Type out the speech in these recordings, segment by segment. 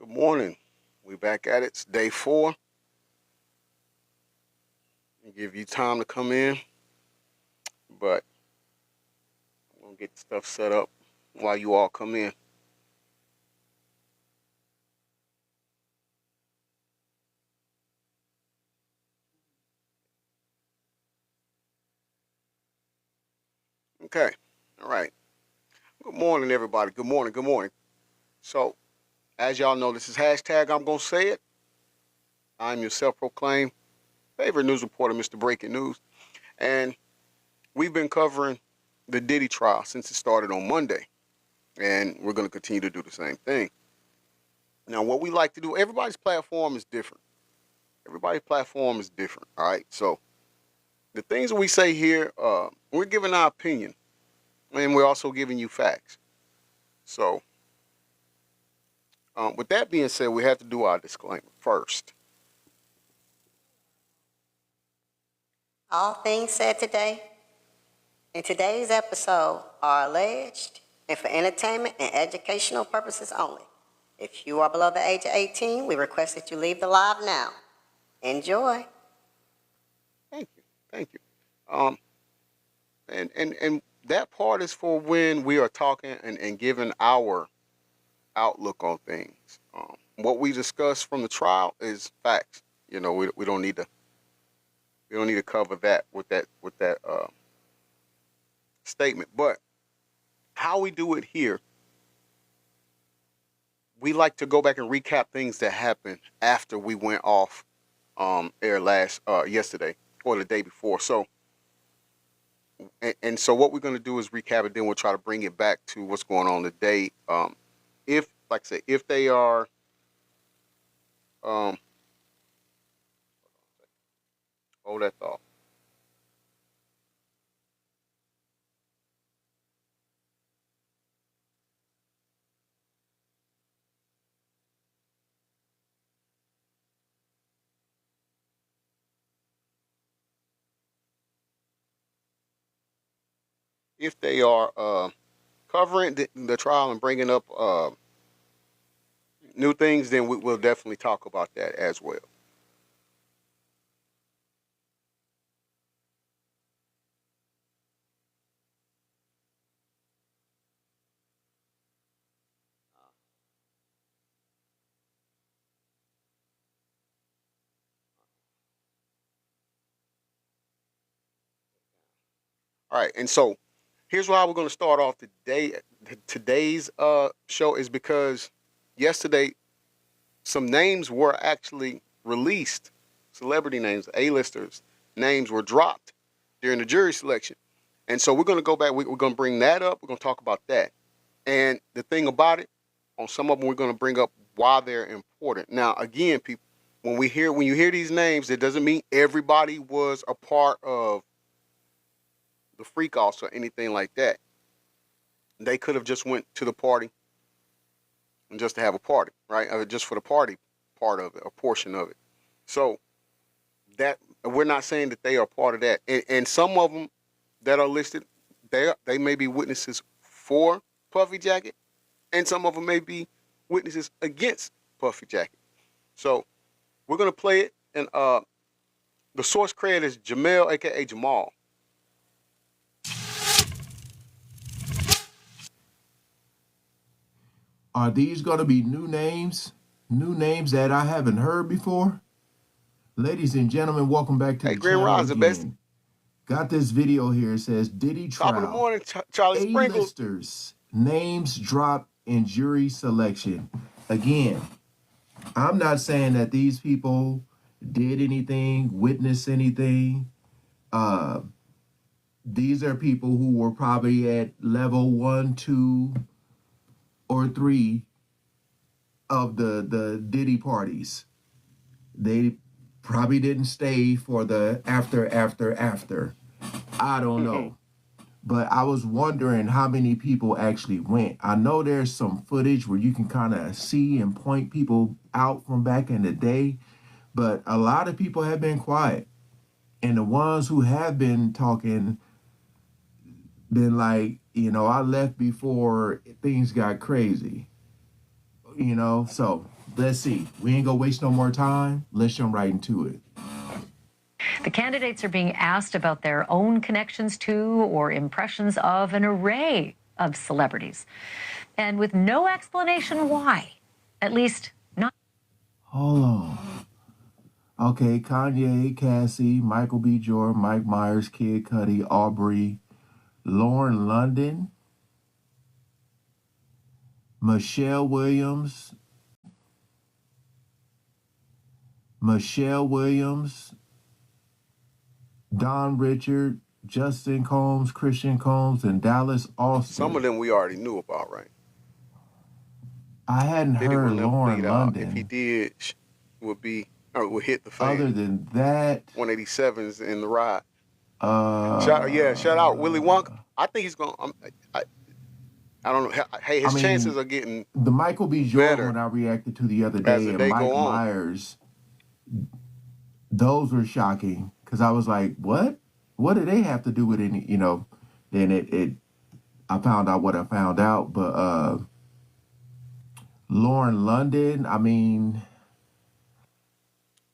Good morning. We back at it. It's day 4. Give you time to come in, but I'm gonna get stuff set up while you all come in. Okay. All right. Good morning, everybody. Good morning. Good morning. So, as y'all know, this is hashtag I'm gonna say it. I'm your self-proclaimed favorite news reporter, Mr. Breaking News, and we've been covering the Diddy trial since it started on Monday, and we're gonna continue to do the same thing. Now, what we like to do, everybody's platform is different. Everybody's platform is different. All right. So the things that we say here, we're giving our opinion, and we're also giving you facts. So with that being said, we have to do our disclaimer first. All things said today in today's episode are alleged and for entertainment and educational purposes only. If you are below the age of 18, we request that you leave the live now. Enjoy. Thank you. Thank you. Um, and that part is for when we are talking and giving our outlook on things. What we discuss from the trial is facts. We don't need to cover that with that statement. But how we do it here, we like to go back and recap things that happened after we went off air yesterday or the day before. So so what we're going to do is recap it. Then we'll try to bring it back to what's going on today. If, like I said, if they are, um, hold that thought. If they are covering the trial and bringing up new things, then we'll definitely talk about that as well. All right, and so here's why we're going to start off today. Today's show is because yesterday some names were actually released, celebrity names, A-listers names were dropped during the jury selection, and so we're going to go back. We're going to bring that up. We're going to talk about that, and the thing about it, on some of them, we're going to bring up why they're important. Now, again, people, when you hear these names, it doesn't mean everybody was a part of the freak offs or anything like that. They could have just went to the party and just to have a party, right? Just for the party part of it, a portion of it. So that we're not saying that they are part of that. And some of them that are listed, they may be witnesses for Puffy Jacket, and some of them may be witnesses against Puffy Jacket. So we're gonna play it, and the source creator is Jamel, aka Jamal. Are these going to be new names? New names that I haven't heard before? Ladies and gentlemen, welcome back to Hey, the Grand channel Rising, best again. Got this video here. It says Diddy top of the Trial. morning, Charlie Sprinkles. A-listers names dropped in jury selection. Again, I'm not saying that these people did anything, witnessed anything. These are people who were probably at level 1, 2, or 3 of the Diddy parties. They probably didn't stay for the after. I don't know. But I was wondering how many people actually went. I know there's some footage where you can kind of see and point people out from back in the day, but a lot of people have been quiet. And the ones who have been talking, been like, I left before things got crazy. You know, so let's see. We ain't gonna waste no more time. Let's jump right into it. The candidates are being asked about their own connections to or impressions of an array of celebrities, and with no explanation why, at least not. Hold on. Okay, Kanye, Cassie, Michael B. Jordan, Mike Myers, Kid Cudi, Aubrey, Lauren London, Michelle Williams, Don Richard, Justin Combs, Christian Combs, and Dallas Austin. Some of them we already knew about, right? I hadn't Diddy heard will never Lauren played out. London. If he did, would hit the fan. Other than that, 187s in the ride. shout Shout out Willy Wonka. I think he's going. I don't know. Hey, his chances are getting the Michael B. Jordan better one I reacted to the other as day, the and day Mike go on. Myers. Those were shocking because I was like, "What? What do they have to do with any?" You know. Then I found out what I found out, but Lauren London. I mean,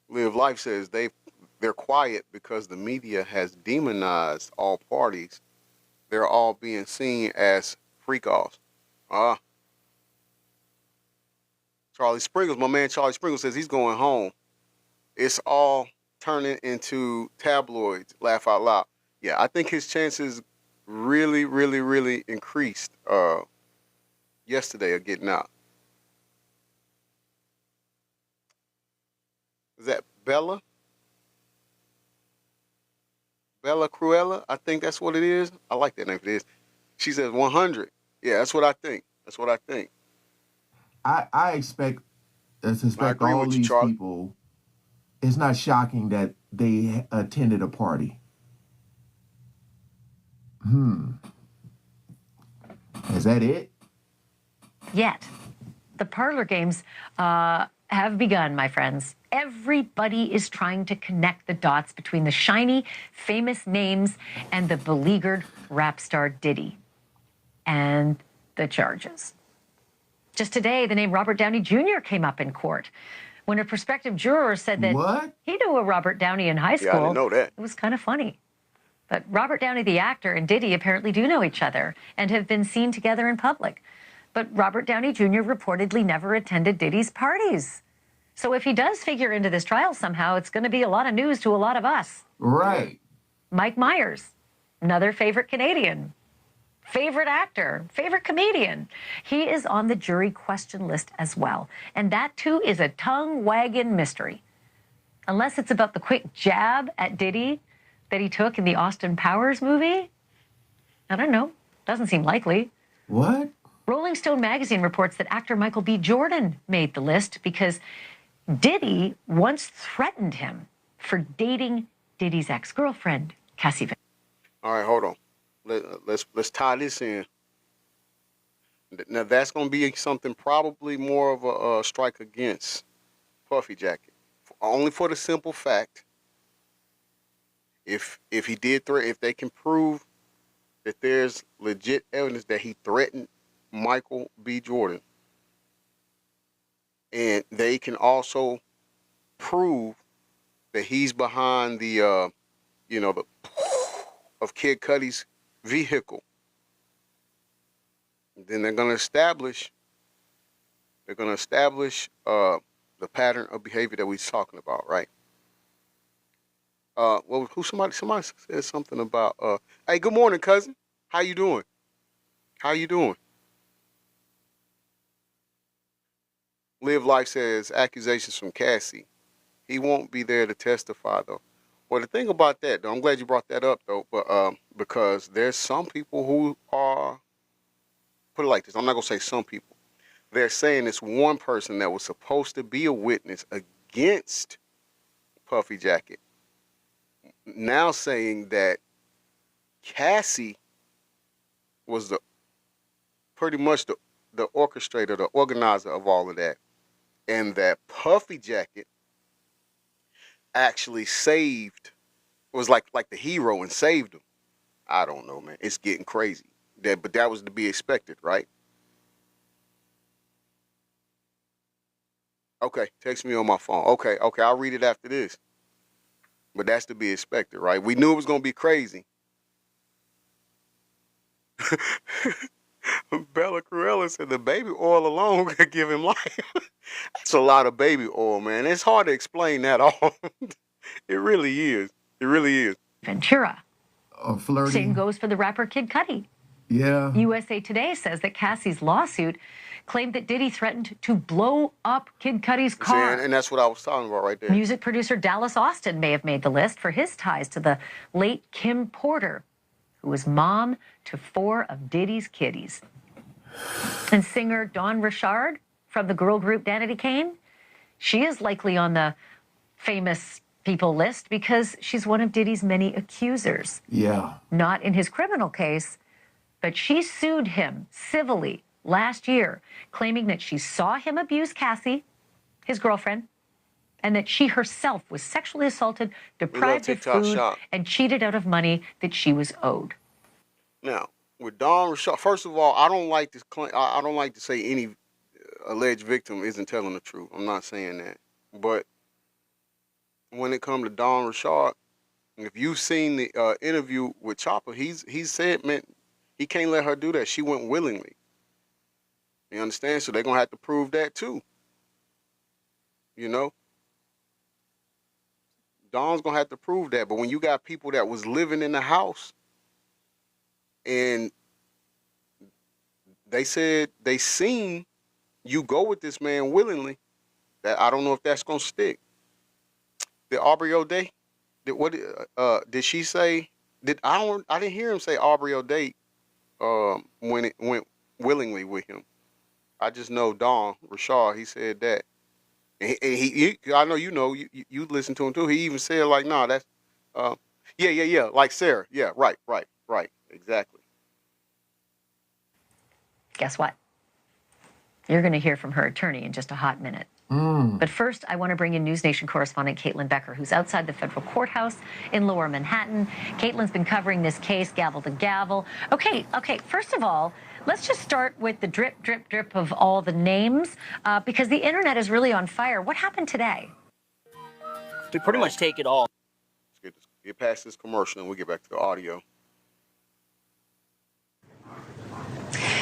Live Life says they're quiet because the media has demonized all parties. They're all being seen as freak-offs. Charlie Sprinkles, my man Charlie Sprinkles says he's going home. It's all turning into tabloids. Laugh out loud. Yeah, I think his chances really, really, really increased yesterday of getting out. Is that Bella? Bella Cruella? I think that's what it is. I like that name for this. She says 100. Yeah, that's what I think. I expect agree all with you, these Charlie. people. It's not shocking that they attended a party. Is that it? Yet. The parlor games have begun, my friends. Everybody is trying to connect the dots between the shiny, famous names and the beleaguered rap star Diddy and the charges. Just today, the name Robert Downey Jr. came up in court when a prospective juror said that he knew a Robert Downey in high school. Yeah, I didn't know that. It was kind of funny. But Robert Downey, the actor, and Diddy apparently do know each other and have been seen together in public. But Robert Downey Jr. reportedly never attended Diddy's parties. So if he does figure into this trial somehow, it's going to be a lot of news to a lot of us. Right. Mike Myers, another favorite Canadian, favorite actor, favorite comedian. He is on the jury question list as well. And that, too, is a tongue-wagging mystery. Unless it's about the quick jab at Diddy that he took in the Austin Powers movie? I don't know. Doesn't seem likely. What? Rolling Stone magazine reports that actor Michael B. Jordan made the list because Diddy once threatened him for dating Diddy's ex-girlfriend, Cassie. All right, hold on. Let's tie this in. Now that's going to be something probably more of a strike against Puffy Jacket, only for the simple fact if he did if they can prove that there's legit evidence that he threatened Michael B. Jordan, and they can also prove that he's behind the of Kid Cudi's vehicle, then they're going to establish the pattern of behavior that we're talking about, right? Well, somebody said something about hey, good morning, cousin. How you doing? Live Life says accusations from Cassie. He won't be there to testify though. Well, the thing about that, though, I'm glad you brought that up though, but because there's some people who are, put it like this, I'm not gonna say some people. They're saying it's one person that was supposed to be a witness against Puffy Jacket, now saying that Cassie was pretty much the orchestrator, the organizer of all of that, and that Puffy Jacket actually was like the hero and saved him. I don't know, man. It's getting crazy. But that was to be expected, right? Okay, text me on my phone. Okay, I'll read it after this. But that's to be expected, right? We knew it was gonna be crazy. Bella Cruella said the baby oil alone could give him life. That's a lot of baby oil, man. It's hard to explain that all. It really is. It really is. Ventura. Same Flirting. goes for the rapper Kid Cudi. Yeah. USA Today says that Cassie's lawsuit claimed that Diddy threatened to blow up Kid Cudi's See, car. and that's what I was talking about right there. Music producer Dallas Austin may have made the list for his ties to the late Kim Porter, who was mom to 4 of Diddy's kiddies. And singer Dawn Richard from the girl group Danity Kane, she is likely on the famous people list because she's one of Diddy's many accusers. Yeah. Not in his criminal case, but she sued him civilly last year, claiming that she saw him abuse Cassie, his girlfriend, and that she herself was sexually assaulted, deprived of TikTok food, shop. and cheated out of money that she was owed. Now, with Dawn Rashad, first of all, I don't like to claim, I don't like to say any alleged victim isn't telling the truth. I'm not saying that. But when it comes to Dawn Rashad, if you've seen the interview with Chopper, he said, man, he can't let her do that. She went willingly. You understand? So they're gonna have to prove that too. You know? Dawn's gonna have to prove that. But when you got people that was living in the house and they said they seen you go with this man willingly, that I don't know if that's gonna stick. Did Aubrey O'Day? Did she say? I didn't hear him say Aubrey O'Day when it went willingly with him. I just know Dawn Rashad. He said that, and he I know you listen to him too. He even said like, nah, that's yeah, like Sarah, yeah, right, exactly. Guess what? You're going to hear from her attorney in just a hot minute. But first, I want to bring in News Nation correspondent Caitlin Becker, who's outside the federal courthouse in Lower Manhattan. Caitlin's been covering this case gavel to gavel. Okay, first of all, let's just start with the drip, drip, drip of all the names, because the internet is really on fire. What happened today? To pretty much take it all. Let's get past this commercial and we'll get back to the audio.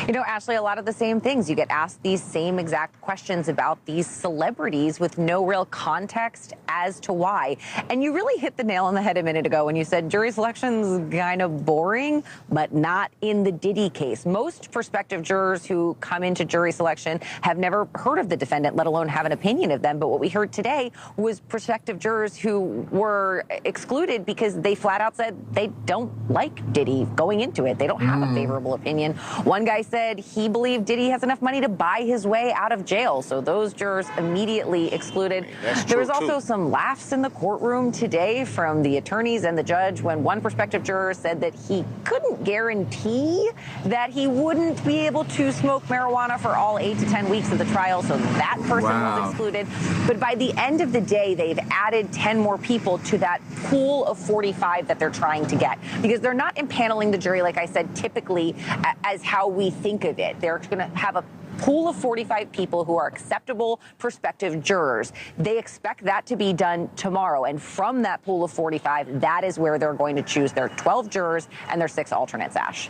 You know, Ashley, a lot of the same things. You get asked these same exact questions about these celebrities with no real context as to why. And you really hit the nail on the head a minute ago when you said jury selection's kind of boring, but not in the Diddy case. Most prospective jurors who come into jury selection have never heard of the defendant, let alone have an opinion of them. But what we heard today was prospective jurors who were excluded because they flat out said they don't like Diddy going into it. They don't have a favorable opinion. One guy said he believed Diddy has enough money to buy his way out of jail. So those jurors immediately excluded. There was also some laughs in the courtroom today from the attorneys and the judge when one prospective juror said that he couldn't guarantee that he wouldn't be able to smoke marijuana for all 8 to 10 weeks of the trial. So that person was excluded. But by the end of the day, they've added 10 more people to that pool of 45 that they're trying to get, because they're not impaneling the jury, like I said, typically as how we think of it. They're going to have a pool of 45 people who are acceptable prospective jurors. They expect that to be done tomorrow. And from that pool of 45, that is where they're going to choose their 12 jurors and their 6 alternates, Ash.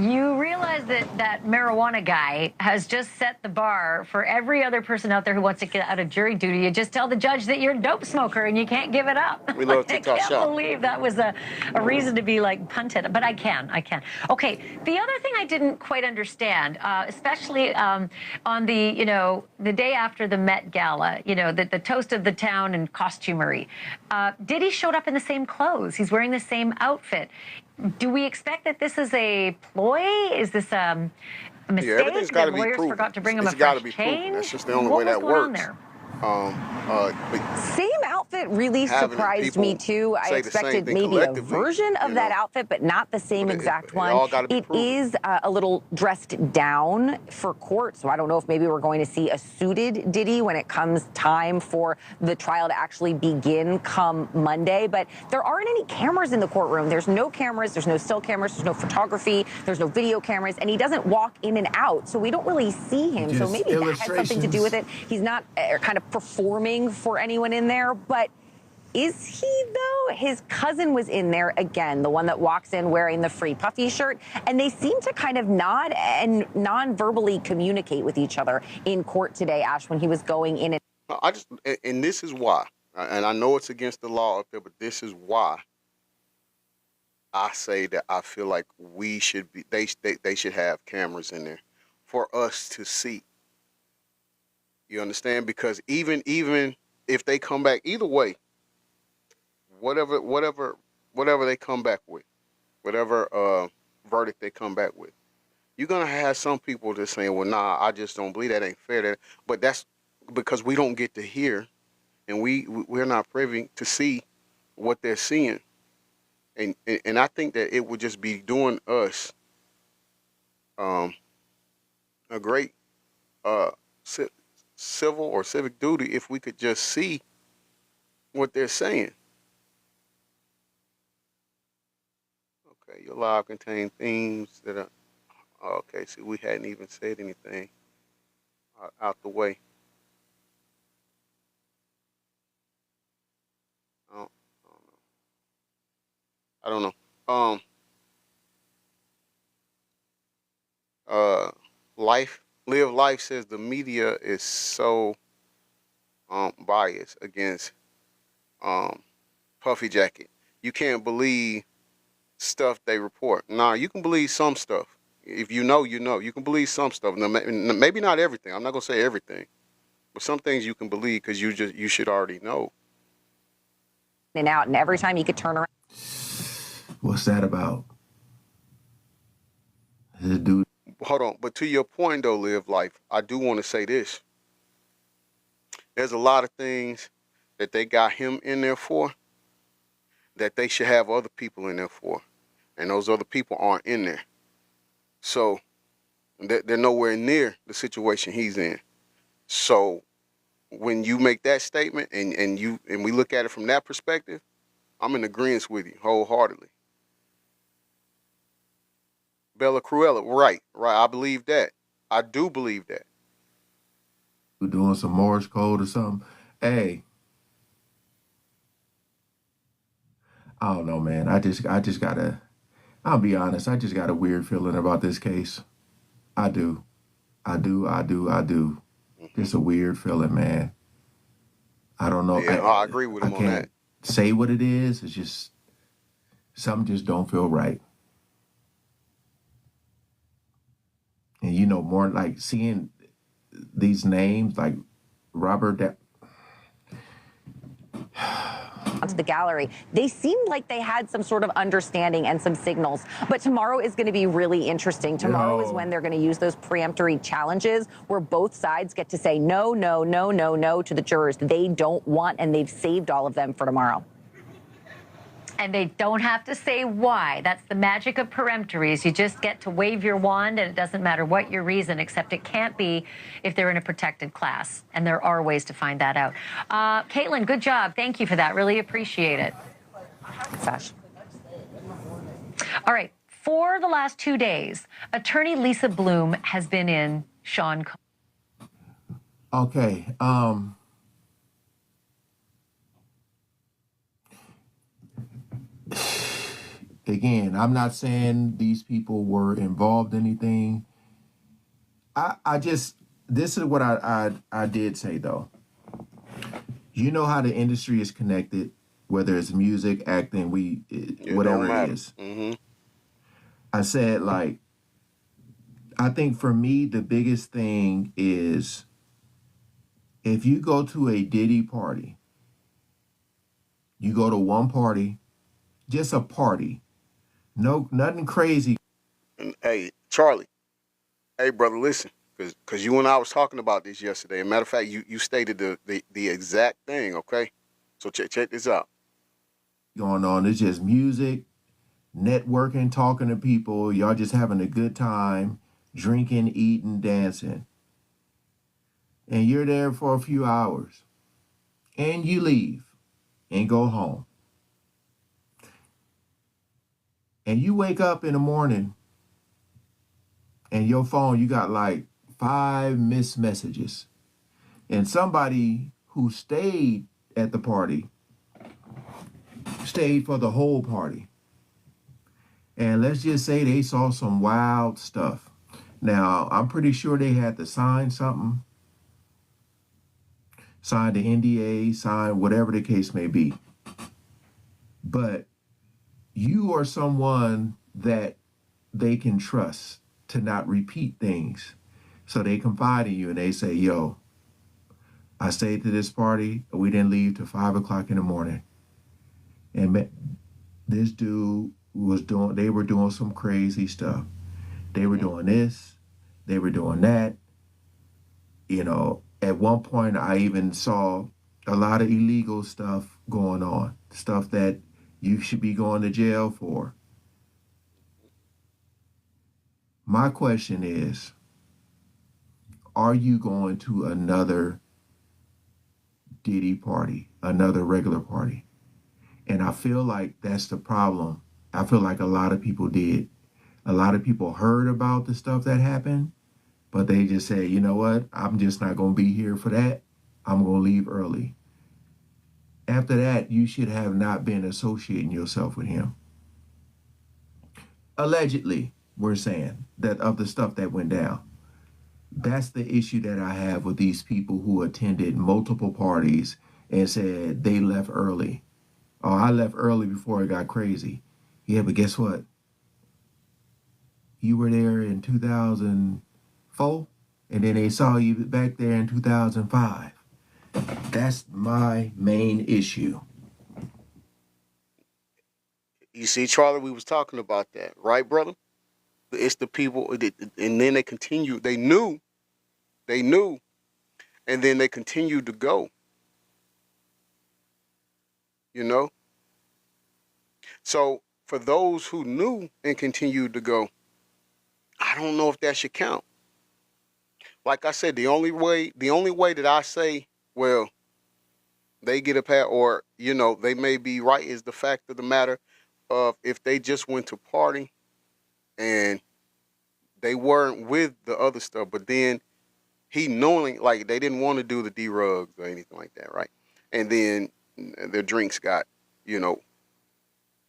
You realize that that marijuana guy has just set the bar for every other person out there who wants to get out of jury duty. You just tell the judge that you're a dope smoker and you can't give it up. We love I TikTok can't shop. believe that was a reason to be like punted, but I can. Okay, the other thing I didn't quite understand, especially on the, the day after the Met Gala, the toast of the town and costumery, Diddy showed up in the same clothes. He's wearing the same outfit. Do we expect that this is a ploy? Is this a mistake? Yeah, everything's got to be lawyers proven. forgot to bring him It's a got fresh to be change? proven. That's just the only What way was that going on works. there? Same outfit. outfit really having surprised me people too. I say the same expected thing maybe a collectively, version of you that know. outfit, but not the same But exact it one. all got to be It proven. is a little dressed down for court, so I don't know if maybe we're going to see a suited Diddy when it comes time for the trial to actually begin come Monday. But there aren't any cameras in the courtroom. There's no cameras, there's no still cameras, there's no photography, there's no video cameras, and he doesn't walk in and out, so we don't really see him. So Just maybe that has something to do with it. He's not kind of performing for anyone in there, but is he, though? His cousin was in there again, the one that walks in wearing the Free Puffy shirt, and they seem to kind of nod and non-verbally communicate with each other in court today, Ash, when he was going in. And this is why, and I know it's against the law up there, but this is why I say that I feel like we should be, they should have cameras in there for us to see. You understand? Because even if they come back either way, whatever they come back with, whatever verdict they come back with, you're gonna have some people just saying, "Well, nah, I just don't believe that ain't fair." But that's because we don't get to hear, and we're not privy to see what they're seeing, and I think that it would just be doing us um, a great ci- civil or civic duty if we could just see what they're saying. Okay, your live contain themes that are okay. See, we hadn't even said anything out the way. I don't, I don't know. Uh, live life says the media is so biased against um Puffy Jacket. You can't believe stuff they report. Nah, you can believe some stuff. If you know, you know. You can believe some stuff. Now, maybe not everything. I'm not gonna say everything, but some things you can believe because you should already know. And out, and every time he could turn around. What's that about? This dude. Hold on, but to your point though, live life. I do want to say this. There's a lot of things that they got him in there for that they should have other people in there for, and those other people aren't in there. So they're nowhere near the situation he's in. So when you make that statement and we look at it from that perspective, I'm in agreement with you wholeheartedly. Bella Cruella, right. I believe that. I do believe that. Doing some Morse code or something. Hey, I don't know, man. I just gotta. I'll be honest. I just got a weird feeling about this case. I do. I do. Hmm. Just a weird feeling, man. I don't know. Yeah, I agree with I him on that. can't say what it is. It's just something just don't feel right. And more like seeing these names like Robert. Onto the gallery. They seemed like they had some sort of understanding and some signals. But tomorrow is going to be really interesting. Tomorrow is when they're going to use those preemptory challenges where both sides get to say no, no, no, no, no to the jurors they don't want, and they've saved all of them for tomorrow. And they don't have to say why. That's the magic of peremptories. You just get to wave your wand, and it doesn't matter what your reason, except it can't be if they're in a protected class. And there are ways to find that out. Caitlin, good job. Thank you for that. Really appreciate it. Sash. All right. For the last 2 days, attorney Lisa Bloom has been in Sean Combs. Okay. Again, I'm not saying these people were involved in anything. I just this is what I did say though. You know how the industry is connected, whether it's music, acting, whatever it is. Mm-hmm. I said like I think for me the biggest thing is if you go to a Diddy party, you go to one party, just a party. No, nothing crazy. And hey, Charlie. Hey, brother, listen, because you and I was talking about this yesterday. As a matter of fact, you stated the exact thing. Okay, So check this out. Going on. It's just music, networking, talking to people. Y'all just having a good time, drinking, eating, dancing. And you're there for a few hours. And you leave and go home. And you wake up in the morning and your phone, you got like 5 missed messages. And somebody who stayed at the party stayed for the whole party. And let's just say they saw some wild stuff. Now, I'm pretty sure they had to sign something, sign the NDA, sign whatever the case may be. But you are someone that they can trust to not repeat things. So they confide in you and they say, yo, I stayed to this party. We didn't leave till 5 o'clock in the morning. And this dude they were doing some crazy stuff. They were doing this, they were doing that. You know, at one point I even saw a lot of illegal stuff going on, stuff that you should be going to jail for. My question is, are you going to another Diddy party, another regular party? And I feel like that's the problem. I feel like a lot of people did. A lot of people heard about the stuff that happened, but they just say, you know what? I'm just not going to be here for that. I'm going to leave early. After that, you should have not been associating yourself with him. Allegedly, we're saying that of the stuff that went down. That's the issue that I have with these people who attended multiple parties and said they left early. Oh, I left early before it got crazy. Yeah, but guess what? You were there in 2004, and then they saw you back there in 2005. That's my main issue. You see, Charlie, we was talking about that, right, brother? It's the people, and then they continued. They knew, and then they continued to go. You know? So for those who knew and continued to go, I don't know if that should count. Like I said, the only way that I say, well, they get a pass, or they may be right, is the fact of the matter of if they just went to party and they weren't with the other stuff, but then he knowing, like, they didn't want to do the D-rugs or anything like that, right? And then their drinks got,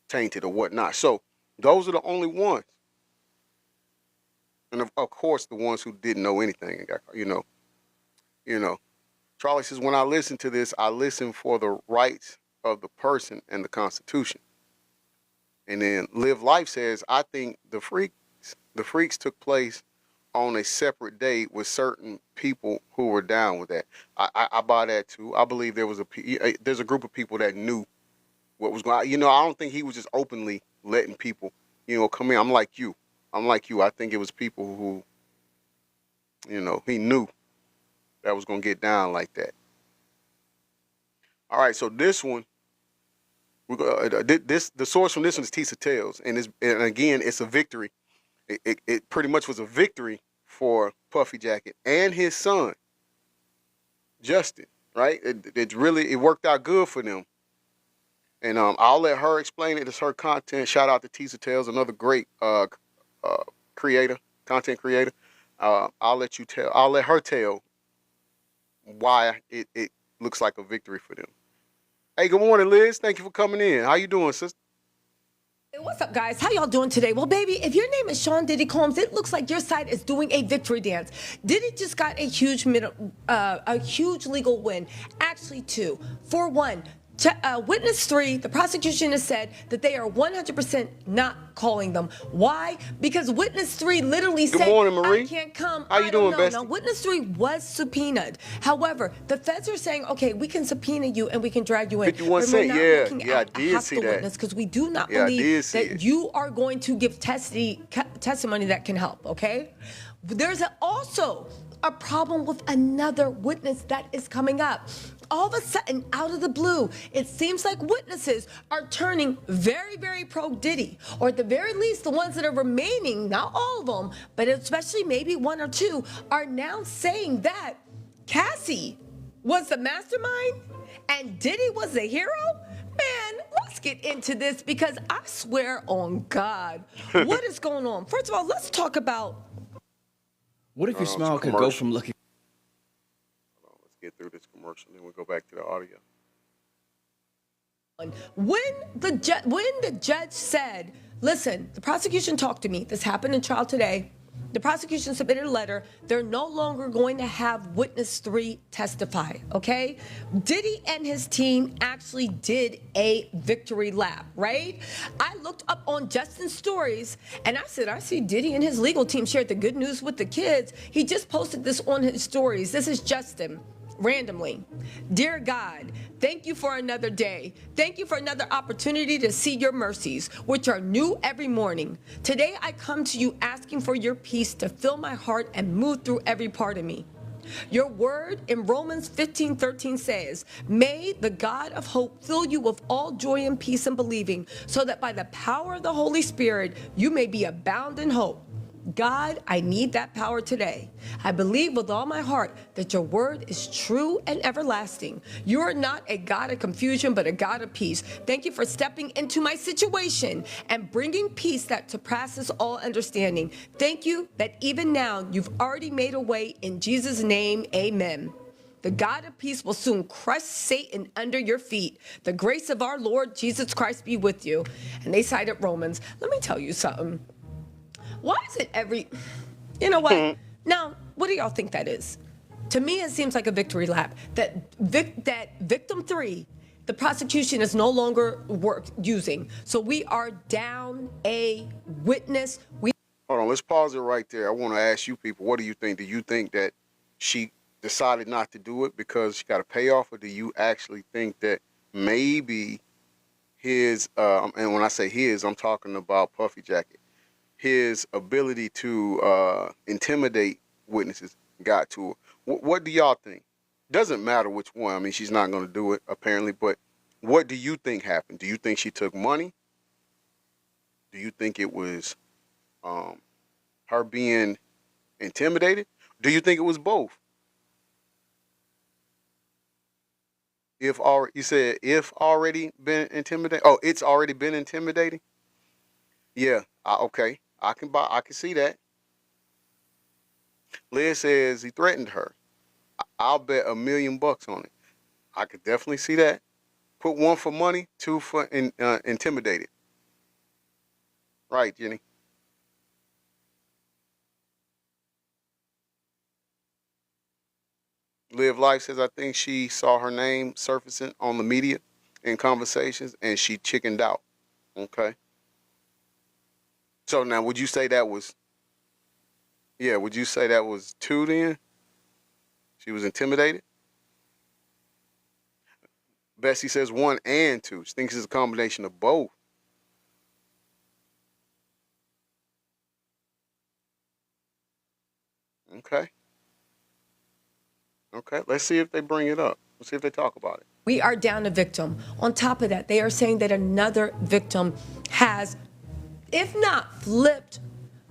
tainted or whatnot. So those are the only ones. And of course, the ones who didn't know anything and got, Charlie says, when I listen to this, I listen for the rights of the person and the Constitution. And then Live Life says, I think the freaks took place on a separate day with certain people who were down with that. I buy that too. I believe there's a group of people that knew what was going on. I don't think he was just openly letting people, come in. I'm like you. I think it was people who, he knew that was going to get down like that. All right, so this one, the source from this one is Tisa Tales, and again, it's a victory. It pretty much was a victory for Puffy Jacket and his son, Justin, right? It worked out good for them. And I'll let her explain it. It's her content. Shout out to Tisa Tales, another great content creator. I'll let her tell why it looks like a victory for them. Hey, good morning, Liz. Thank you for coming in. How you doing, sister? Hey, what's up, guys? How y'all doing today? Well, baby, if your name is Sean Diddy Combs, it looks like your side is doing a victory dance. Diddy just got a huge legal win. Actually, two. For one, witness 3, the prosecution has said that they are 100% not calling them. Why? Because witness 3 literally said, Good morning, Marie. I can't come. How you doing, Bestie? Now, witness 3 was subpoenaed. However, the feds are saying, okay, we can subpoena you and we can drag you in. 51 Cent, yeah, I did see that. Because we do not believe that you are going to give testimony that can help, okay? There's also a problem with another witness that is coming up. all of a sudden, out of the blue, it seems like witnesses are turning very, very pro-Diddy, or at the very least, the ones that are remaining, not all of them, but especially maybe one or two, are now saying that Cassie was the mastermind and Diddy was the hero. Man, let's get into this because I swear on God, what is going on? First of all, let's talk about. What if your smile could go from looking? Let's get through this commercial, then we'll go back to the audio. When the judge said, listen, the prosecution talked to me. This happened in trial today. The prosecution submitted a letter. They're no longer going to have witness 3 testify, okay? Diddy and his team actually did a victory lap, right? I looked up on Justin's stories, and I said, I see Diddy and his legal team shared the good news with the kids. He just posted this on his stories. This is Justin. Randomly. Dear God, thank you for another day. Thank you for another opportunity to see your mercies, which are new every morning. Today I come to you asking for your peace to fill my heart and move through every part of me. Your word in Romans 15:13 says, may the God of hope fill you with all joy and peace in believing, so that by the power of the Holy Spirit, you may be abound in hope. God, I need that power today. I believe with all my heart that your word is true and everlasting. You are not a God of confusion, but a God of peace. Thank you for stepping into my situation and bringing peace that surpasses all understanding. Thank you that even now you've already made a way. In Jesus' name, amen. The God of peace will soon crush Satan under your feet. The grace of our Lord Jesus Christ be with you. And they cited Romans. Let me tell you something. Why is it you know what? Now, what do y'all think that is? To me, it seems like a victory lap. That victim 3, the prosecution is no longer using. So we are down a witness. Hold on, let's pause it right there. I want to ask you people, what do you think? Do you think that she decided not to do it because she got a payoff, or do you actually think that maybe his, and when I say his, I'm talking about Puffy Jacket, his ability to intimidate witnesses got to her? What do y'all think? Doesn't matter which one. I mean, she's not going to do it, apparently, but what do you think happened? Do you think she took money? Do you think it was her being intimidated? Do you think it was both? You said if already been intimidating. Oh, it's already been intimidating. Yeah. Okay. I can see that. Liz says he threatened her. I'll bet $1 million on it. I could definitely see that. Put 1 for money, 2 for intimidated. Right, Jenny. Live Life says, I think she saw her name surfacing on the media in conversations and she chickened out. Okay. So now, would you say that was 2 then? She was intimidated? Bessie says 1 and 2. She thinks it's a combination of both. Okay. Okay, let's see if they bring it up. Let's see if they talk about it. We are down a victim. On top of that, they are saying that another victim has, if not flipped,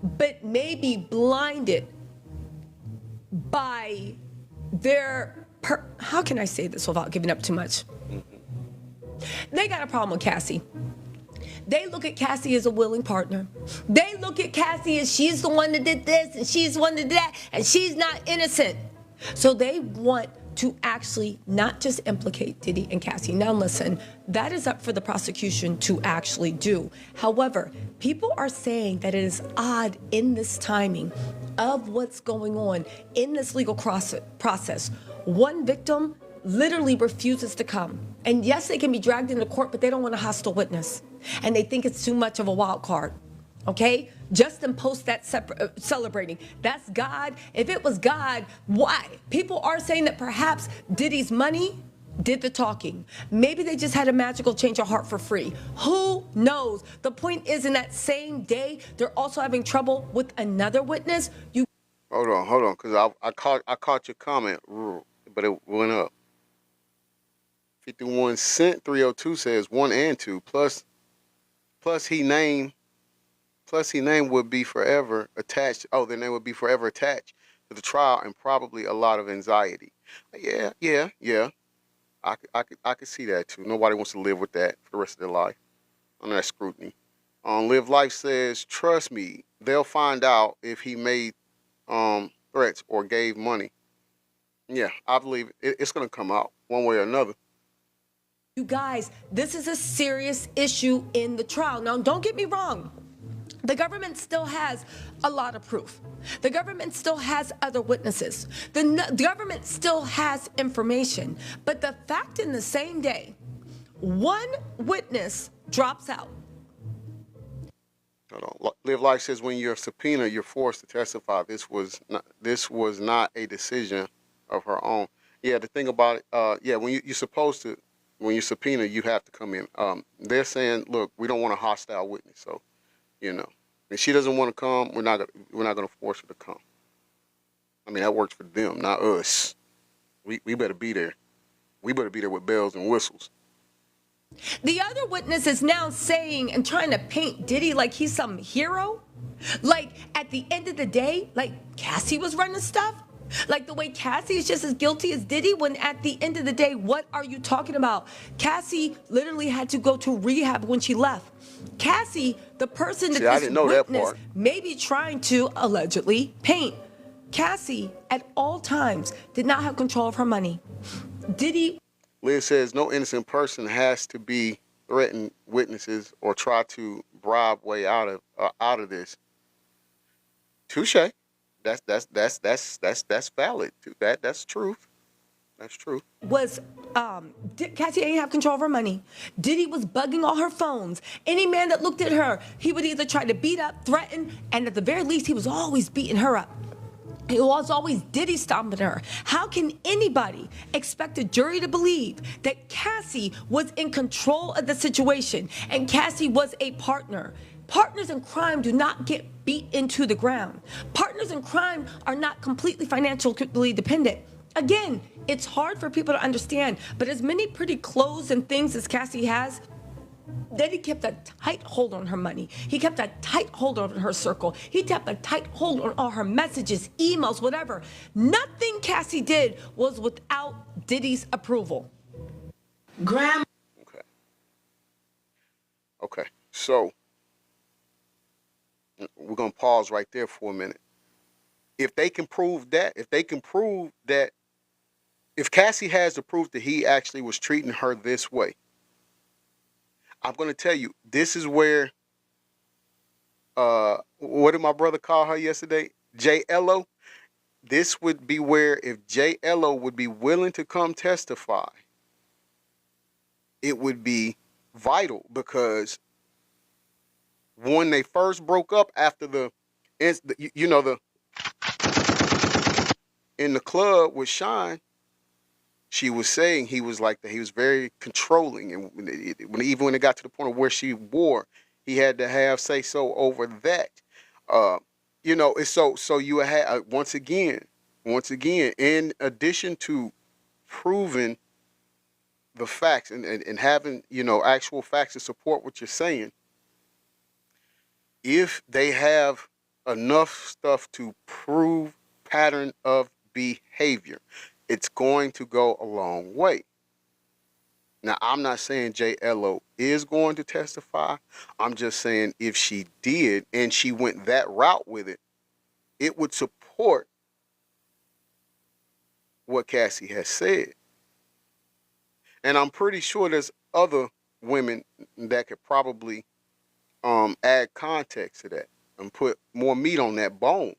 but maybe blinded by their, how can I say this without giving up too much? They got a problem with Cassie. They look at Cassie as a willing partner. They look at Cassie as she's the one that did this and she's the one that did that and she's not innocent. So they want to actually not just implicate Diddy and Cassie. Now listen, that is up for the prosecution to actually do. However, people are saying that it is odd in this timing of what's going on in this legal process. One victim literally refuses to come. And yes, they can be dragged into court, but they don't want a hostile witness. And they think it's too much of a wild card. Okay? Justin posts that celebrating. That's God. If it was God, why? People are saying that perhaps Diddy's money did the talking. Maybe they just had a magical change of heart for free. Who knows? The point is, in that same day, they're also having trouble with another witness. Hold on, because I caught your comment, but it went up. 51 Cent 302 says 1 and 2 plus he name would be forever attached. Oh, their name would be forever attached to the trial and probably a lot of anxiety. Yeah. I could see that too. Nobody wants to live with that for the rest of their life on that scrutiny. Live Life says, trust me, they'll find out if he made threats or gave money. Yeah, I believe it's going to come out one way or another. You guys, this is a serious issue in the trial. Now, don't get me wrong. The government still has a lot of proof. The government still has other witnesses. The government still has information. But the fact in the same day, one witness drops out. Hold on. Live Life says when you're subpoenaed, you're forced to testify. This was not a decision of her own. Yeah, the thing about it, when you're supposed to, when you're subpoenaed, you have to come in. They're saying, look, we don't want a hostile witness, so if she doesn't want to come, we're not gonna force her to come. I mean, that works for them, not us. We better be there. We better be there with bells and whistles. The other witness is now saying and trying to paint Diddy like he's some hero. Like at the end of the day, like Cassie was running stuff. Like the way Cassie is just as guilty as Diddy, when at the end of the day, what are you talking about? Cassie literally had to go to rehab when she left. Cassie, the person that this witness may be trying to allegedly paint. Cassie, at all times, did not have control of her money. Diddy. Liz says no innocent person has to be threatened witnesses or try to bribe way out of this. Touche. That's valid. That's truth. That's true. Cassie ain't have control of her money. Diddy was bugging all her phones. Any man that looked at her, he would either try to beat up, threaten, and at the very least, he was always beating her up. It was always Diddy stomping her. How can anybody expect a jury to believe that Cassie was in control of the situation and Cassie was a partner? Partners in crime do not get beat into the ground. Partners in crime are not completely financially dependent. Again, it's hard for people to understand, but as many pretty clothes and things as Cassie has, Diddy kept a tight hold on her money. He kept a tight hold on her circle. He kept a tight hold on all her messages, emails, whatever. Nothing Cassie did was without Diddy's approval. Okay. So we're gonna pause right there for a minute. If they can prove that, if Cassie has the proof that he actually was treating her this way, I'm going to tell you, this is where, what did my brother call her yesterday? J-Lo. This would be where if J-Lo would be willing to come testify, it would be vital, because when they first broke up after in the club with Shine, she was saying he was like that. He was very controlling, and even when it got to the point of where she wore, he had to have say so over that. It's so you had once again, in addition to proving the facts and having actual facts to support what you're saying, if they have enough stuff to prove pattern of behavior, it's going to go a long way. Now, I'm not saying J-Lo is going to testify. I'm just saying if she did and she went that route with it, it would support what Cassie has said. And I'm pretty sure there's other women that could probably add context to that and put more meat on that bone.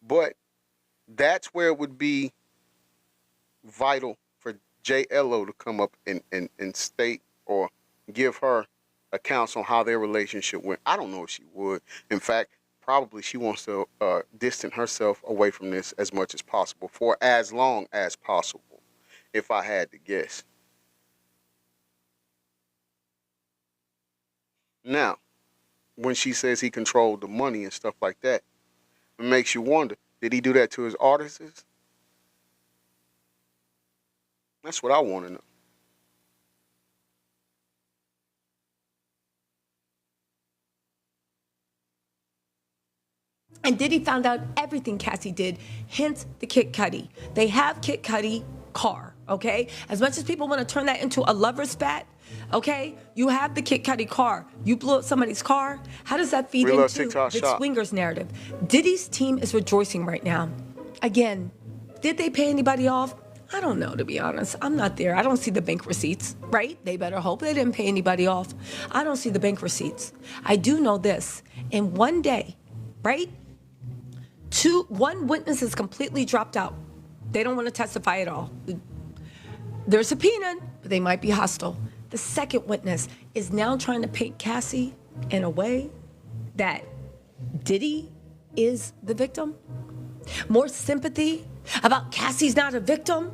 But that's where it would be vital for J-Lo to come up and state or give her accounts on how their relationship went. I don't know if she would. In fact, probably she wants to distance herself away from this as much as possible for as long as possible, if I had to guess. Now, when she says he controlled the money and stuff like that, it makes you wonder, did he do that to his artists? That's what I want to know. And Diddy found out everything Cassie did, hence the Kid Cudi. They have Kid Cudi car, okay? As much as people want to turn that into a lover's spat, okay? You have the Kid Cudi car. You blew up somebody's car. How does that feed We love into TikTok the shop. swingers narrative? Diddy's team is rejoicing right now. Again, did they pay anybody off? I don't know, to be honest. I'm not there. I don't see the bank receipts, right? They better hope they didn't pay anybody off. I don't see the bank receipts. I do know this. In one day, right? One witness is completely dropped out. They don't want to testify at all. They're subpoenaed, but they might be hostile. The second witness is now trying to paint Cassie in a way that Diddy is the victim. More sympathy about Cassie's not a victim.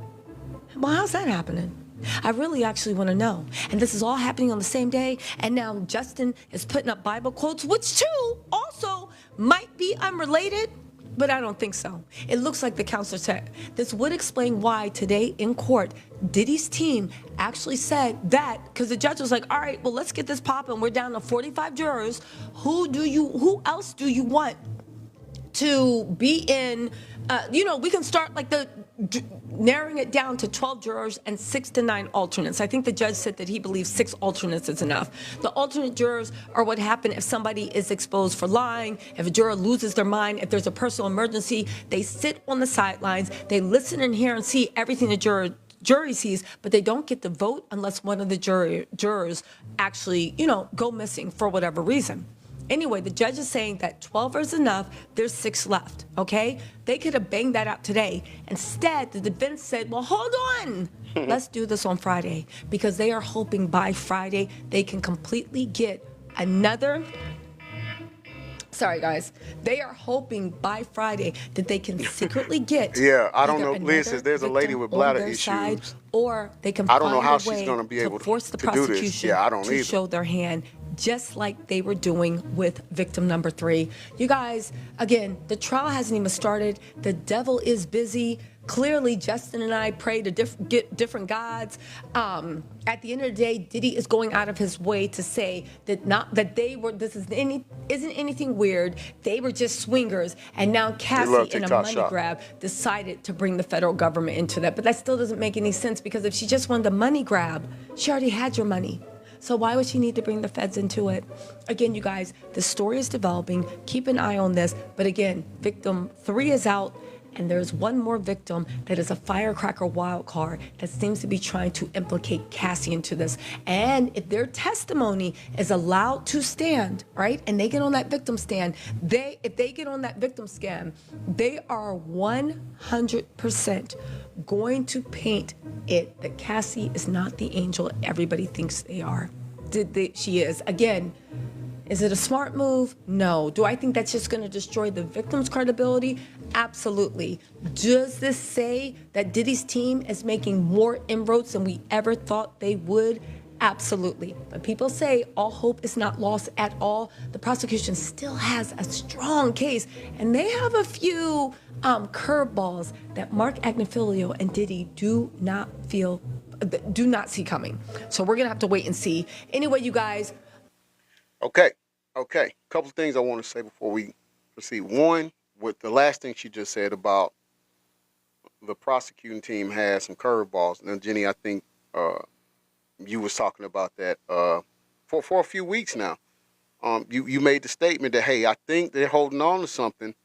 Well, how's that happening? I really actually want to know. And this is all happening on the same day. And now Justin is putting up Bible quotes, which too also might be unrelated. But I don't think so. It looks like the counselor said. This would explain why today in court, Diddy's team actually said that, because the judge was like, all right, well, let's get this popping. We're down to 45 jurors. Who else do you want to be in? We can start like narrowing it down to 12 jurors and 6 to 9 alternates. I think the judge said that he believes 6 alternates is enough. The alternate jurors are what happen if somebody is exposed for lying, if a juror loses their mind, if there's a personal emergency. They sit on the sidelines, they listen and hear and see everything the jury sees, but they don't get to vote unless one of the jurors actually, go missing for whatever reason. Anyway, the judge is saying that 12 is enough. There's 6 left, okay? They could have banged that out today. Instead, the defense said, well, hold on. Let's do this on Friday, because they are hoping by Friday they can completely get another. Sorry, guys. They are hoping by Friday that they can secretly get. Yeah, I don't know. Liz says there's a lady with bladder issues. Side, or they can I don't know how find a way she's going to be able force the to do this. prosecution Yeah, I don't to either. show their hand, just like they were doing with victim number 3. You guys, again, the trial hasn't even started. The devil is busy. Clearly, Justin and I pray to different gods. At the end of the day, Diddy is going out of his way to say that they were. This isn't anything weird. They were just swingers, and now Cassie, in a money grab, decided to bring the federal government into that. But that still doesn't make any sense, because if she just wanted the money grab, she already had your money. So why would she need to bring the feds into it? Again, you guys, the story is developing. Keep an eye on this. But again, victim 3 is out, and there's one more victim that is a firecracker wild card that seems to be trying to implicate Cassie into this. And if their testimony is allowed to stand, right, and they get on that victim stand, if they get on that victim stand, they are 100% going to paint it that Cassie is not the angel everybody thinks they are. She is. Again, is it a smart move? No. Do I think that's just going to destroy the victim's credibility? Absolutely. Does this say that Diddy's team is making more inroads than we ever thought they would? Absolutely. But people say all hope is not lost at all. The prosecution still has a strong case, and they have a few curveballs that Mark Agnifilio and Diddy do not see coming. So we're going to have to wait and see. Anyway, you guys. Okay. Couple of things I want to say before we proceed. One, with the last thing she just said about the prosecuting team has some curveballs. Now, Jenny, I think you was talking about that for a few weeks now. You made the statement that, hey, I think they're holding on to something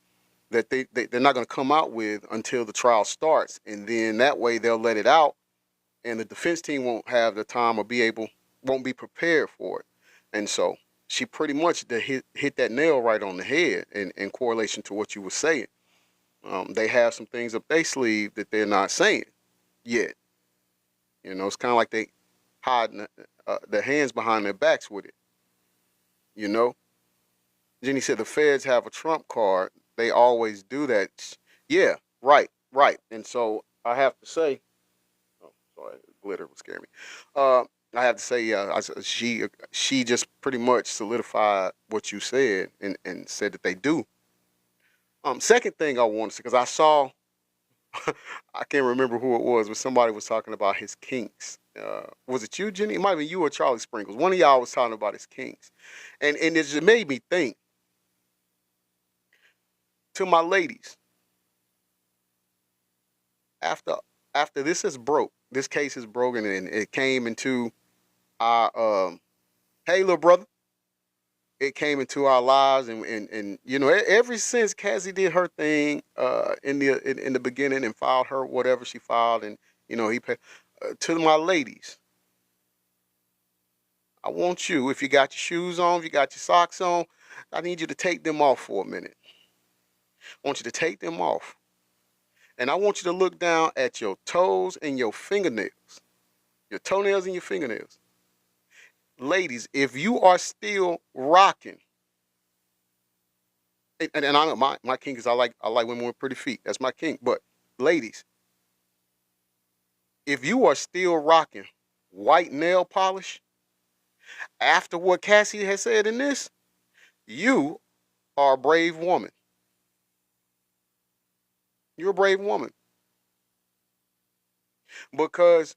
that they're not going to come out with until the trial starts, and then that way they'll let it out, and the defense team won't have the time or won't be prepared for it. And so she pretty much hit that nail right on the head in correlation to what you were saying. They have some things up their sleeve that they're not saying yet. It's kind of like they hiding their hands behind their backs with it. Jenny said the feds have a trump card. They always do that. Yeah, right. And so I have to say, sorry, glitter was scaring me. I have to say, she just pretty much solidified what you said and said that they do. Second thing I want to say, because I saw I can't remember who it was, but somebody was talking about his kinks. Was it you, Jenny? It might have been you or Charlie Sprinkles. One of y'all was talking about his kinks, and it just made me think. To my ladies, after this is broke, this case is broken, and it came into our hey little brother, it came into our lives, and you know, ever since Cassie did her thing in the beginning and filed her whatever she filed, and you know he paid. To my ladies, I want you, if you got your shoes on, if you got your socks on, I need you to take them off for a minute. I want you to take them off. And I want you to look down at your toes and your fingernails, your toenails and your fingernails. Ladies, if you are still rocking, and I know my kink is I like women with pretty feet. That's my kink. But ladies, if you are still rocking white nail polish after what Cassie has said in this, you are a brave woman. You're a brave woman. Because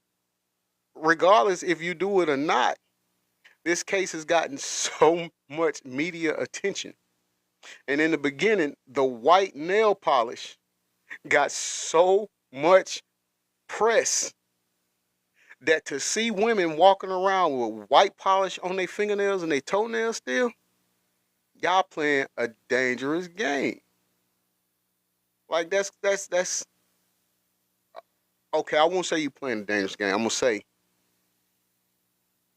regardless if you do it or not, this case has gotten so much media attention. And in the beginning, the white nail polish got so much press that to see women walking around with white polish on their fingernails and their toenails still, y'all playing a dangerous game. Like that's okay. I won't say you playing a dangerous game. I'm gonna say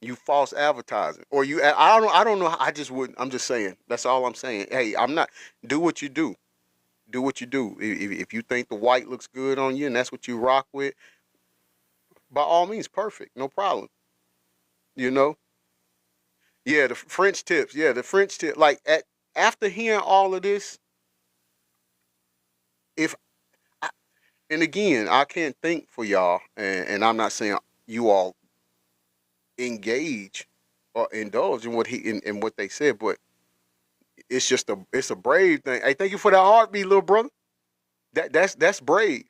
you false advertising, or you. I don't know. I just wouldn't. I'm just saying. That's all I'm saying. Hey, I'm not. Do what you do. Do what you do. If you think the white looks good on you and that's what you rock with, by all means, perfect. No problem. You know. Yeah, the French tips. Yeah, the French tip. Like after hearing all of this, if I, and again, I can't think for y'all, and I'm not saying you all engage or indulge in in what they said, but it's a brave thing. Hey, thank you for that heartbeat, little brother. That's brave.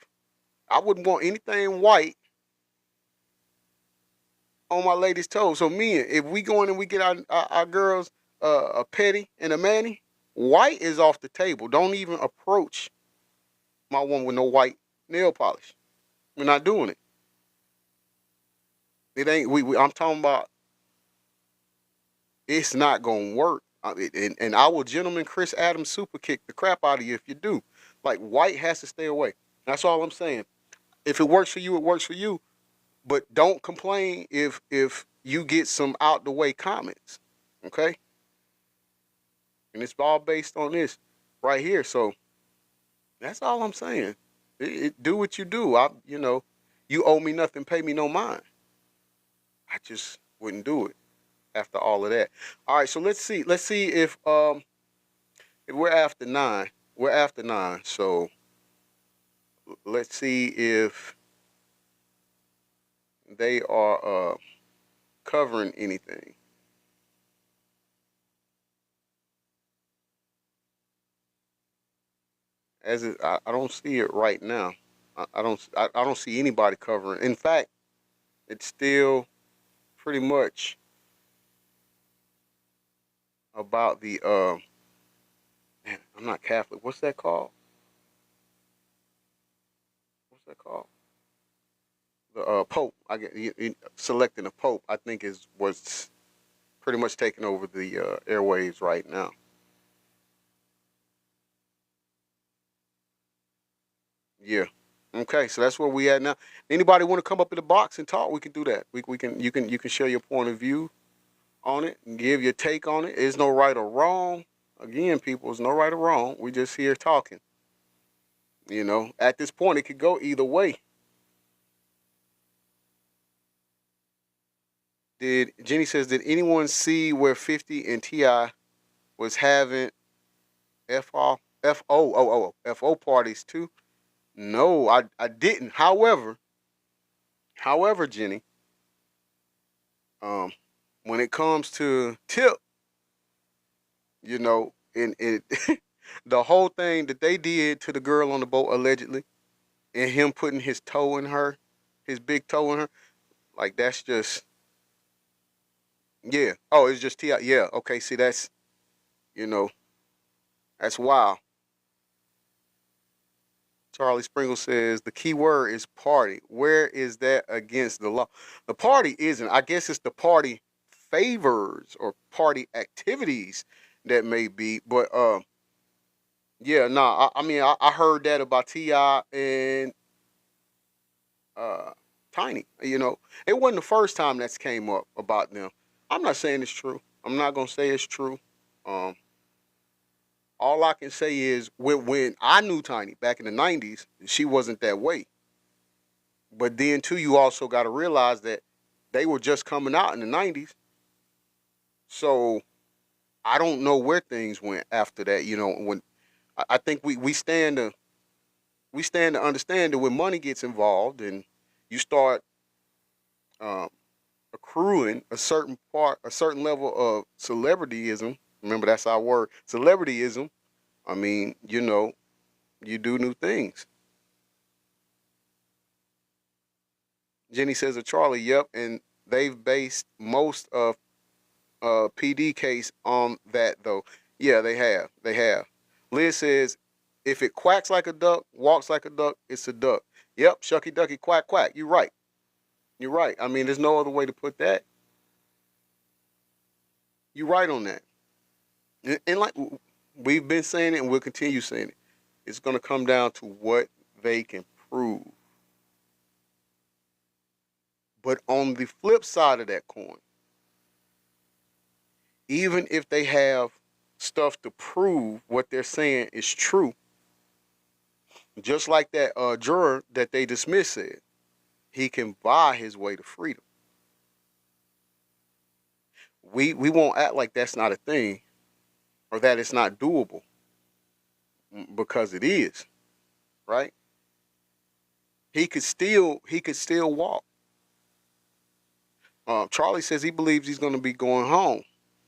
I wouldn't want anything white on my lady's toes. So if we go in and we get our girls a petty and a manny, white is off the table. Don't even approach my woman with no white nail polish. We're not doing it. It ain't. I'm talking about. It's not gonna work. And our gentleman Chris Adams super kick the crap out of you if you do. Like white has to stay away. That's all I'm saying. If it works for you, it works for you. But don't complain if you get some out the way comments. Okay? And it's all based on this right here. So that's all I'm saying. Do what you do. You owe me nothing, pay me no mind. I just wouldn't do it after all of that. All right, so let's see. Let's see if we're after 9. We're after 9. So let's see if they are covering anything. I don't see it right now. I don't see anybody covering. In fact, it's still pretty much about the man, I'm not Catholic. What's that called? What's that called? The Pope. I get selecting a Pope. I think is what's pretty much taking over the airwaves right now. Yeah. Okay, so that's where we at now. Anybody want to come up in the box and talk? We can do that. We can you can share your point of view on it and give your take on it. There's no right or wrong. Again, people, there's no right or wrong. We just here talking. At this point, it could go either way. Did Jenny says, did anyone see where 50 and Ti was having FO parties too? No, I didn't. However, Jenny, when it comes to Tip, and it the whole thing that they did to the girl on the boat allegedly, and him putting his toe in her, his big toe in her, like that's just yeah. Oh, it's just T.I. Yeah. Okay. See, that's you know that's wild. Charlie Sprinkle says the key word is party. Where is that against the law? The party isn't. I guess it's the party favors or party activities that may be. But yeah, nah. I mean, I heard that about Ti and uh, Tiny. It wasn't the first time that's came up about them. I'm not saying it's true. I'm not gonna say it's true. Um, all I can say is when I knew Tiny back in the '90s, she wasn't that way. But then too, you also got to realize that they were just coming out in the '90s, so I don't know where things went after that. When I think we stand to understand that when money gets involved and you start um, accruing a certain level of celebrityism. Remember, that's our word, celebrityism. I mean, you do new things. Jenny says of Charlie, yep, and they've based most of PD case on that though. Yeah, they have. They have. Liz says, if it quacks like a duck, walks like a duck, it's a duck. Yep, shucky ducky quack quack. You're right. You're right. I mean, there's no other way to put that. You're right on that. And like we've been saying it and we'll continue saying it, it's going to come down to what they can prove. But on the flip side of that coin, even if they have stuff to prove what they're saying is true, just like that juror that they dismissed said, he can buy his way to freedom. We won't act like that's not a thing or that it's not doable because it is, right? He could still walk. Charlie says he believes he's going to be going home,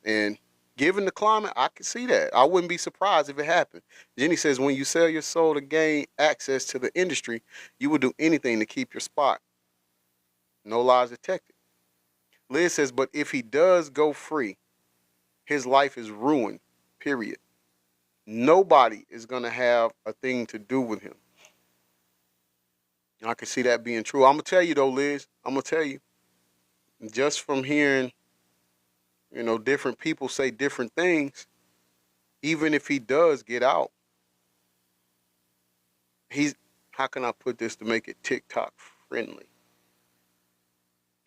and given the climate, I can see that. I wouldn't be surprised if it happened. Jenny says when you sell your soul to gain access to the industry, you will do anything to keep your spot. No lies detected. Liz says, but if he does go free, his life is ruined. Period. Nobody is going to have a thing to do with him. I can see that being true. I'm gonna tell you though, Liz. I'm gonna tell you, just from hearing, different people say different things. Even if he does get out, he's how can I put this to make it TikTok friendly?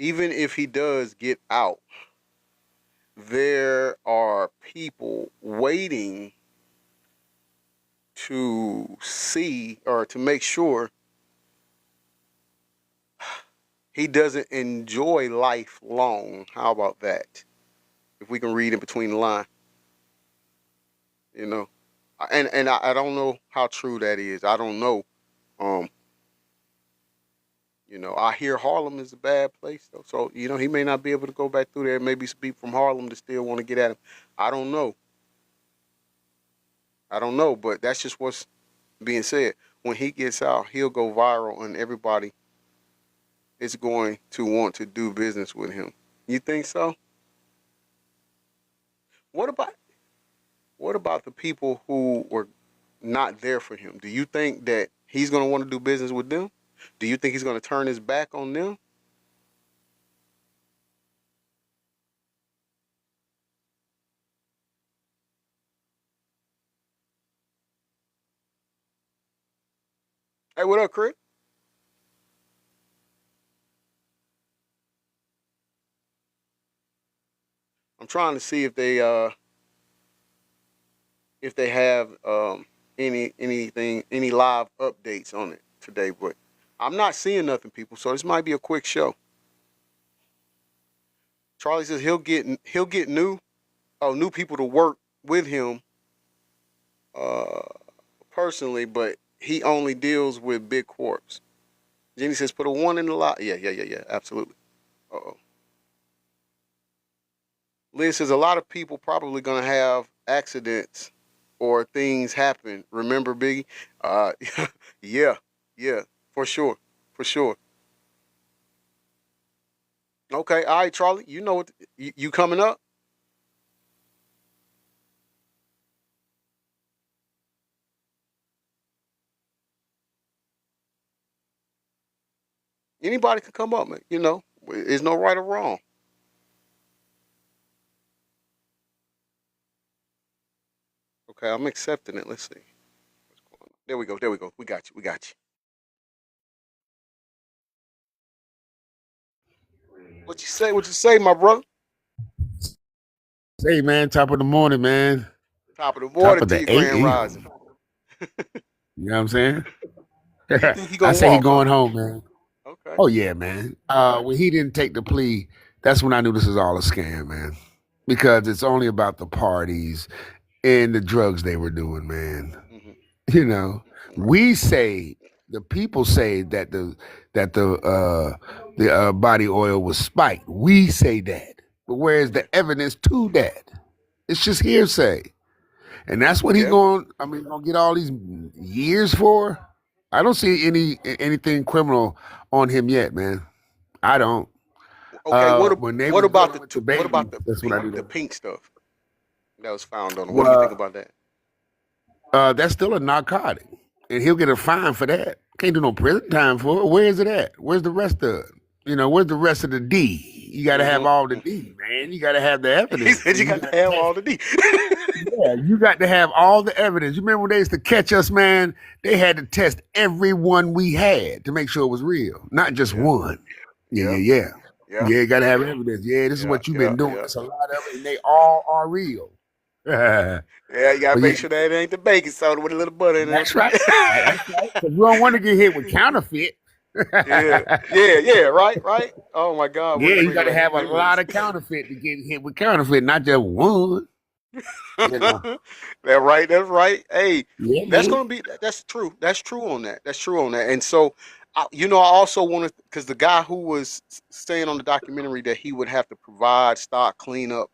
Even if he does get out, there are people waiting to see or to make sure he doesn't enjoy life long. How about that? If we can read in between the line, you know, and I don't know how true that is. I don't know. Um, I hear Harlem is a bad place though, so he may not be able to go back through there. Maybe some people from Harlem to still want to get at him. I don't know. I don't know, but that's just what's being said. When he gets out, he'll go viral, and everybody is going to want to do business with him. You think so? What about the people who were not there for him? Do you think that he's going to want to do business with them? Do you think he's going to turn his back on them? Hey, what up, Chris? I'm trying to see if they have any live updates on it today, but I'm not seeing nothing, people. So this might be a quick show. Charlie says he'll get new people to work with him uh, personally, but he only deals with big corps. Jenny says put a one in the lot. Yeah, yeah, yeah, yeah, absolutely. Uh-oh. Liz says a lot of people probably gonna have accidents or things happen. Remember, Biggie? Uh, yeah, yeah. For sure. For sure. Okay. All right, Charlie. You know what? You coming up? Anybody can come up, man. You know, there's no right or wrong. Okay, I'm accepting it. Let's see. What's going on? There we go. There we go. We got you. We got you. What you say? What you say, my brother? Hey man, top of the morning, man. Top of the Top morning of to the you, Grand AM. Rising. You know what I'm saying? You think he I gonna say he walk, huh? going home, man. Okay. Oh yeah, man. When he didn't take the plea, that's when I knew this is all a scam, man. Because it's only about the parties and the drugs they were doing, man. Hmm. You know, Right. we say the people say that the body oil was spiked. We say that, but where's Yeah. the evidence to that? It's just hearsay. And that's what he Yeah. going. I mean, gonna get all these years for. I don't see anything criminal on him yet, man. I don't. Okay. When they What was about dealing the with the what baby, about the that's what I pink do. the pink stuff that was found on him? What do you think Well, about that? that's still a narcotic, and he'll get a fine for that. Can't do no prison time for it. Where is it at? Where's the rest of it? Where's the rest of the D? You got to have all the Hmm. D, man. You got to have the He evidence, said you and you got to got to have test. all the D. Yeah, you got to have all the evidence. You remember when they used to catch us, man? They had to test everyone we had to make sure it was real, not just Yeah. one. Yeah, Yeah. yeah, yeah. Yeah. Yeah, you got to have evidence. Yeah, this is Yeah. what you've Yeah. been doing. Yeah. It's a lot of it, and they all are real. but Yeah. You gotta yeah, make sure that it ain't the baking soda with a little butter in that's it. right. That's right. Because we don't want to get hit with counterfeit. Yeah. Yeah. Yeah. Right. Right. Oh my God. What Yeah, you you bringing got to back have a lot memories? of counterfeit to get hit with counterfeit, not just one. You know. That right. That's right. Hey, Yeah, that's man. gonna be. That's true. That's true on that. That's true on that. And so, I also want to because the guy who was saying on the documentary that he would have to provide stock cleanup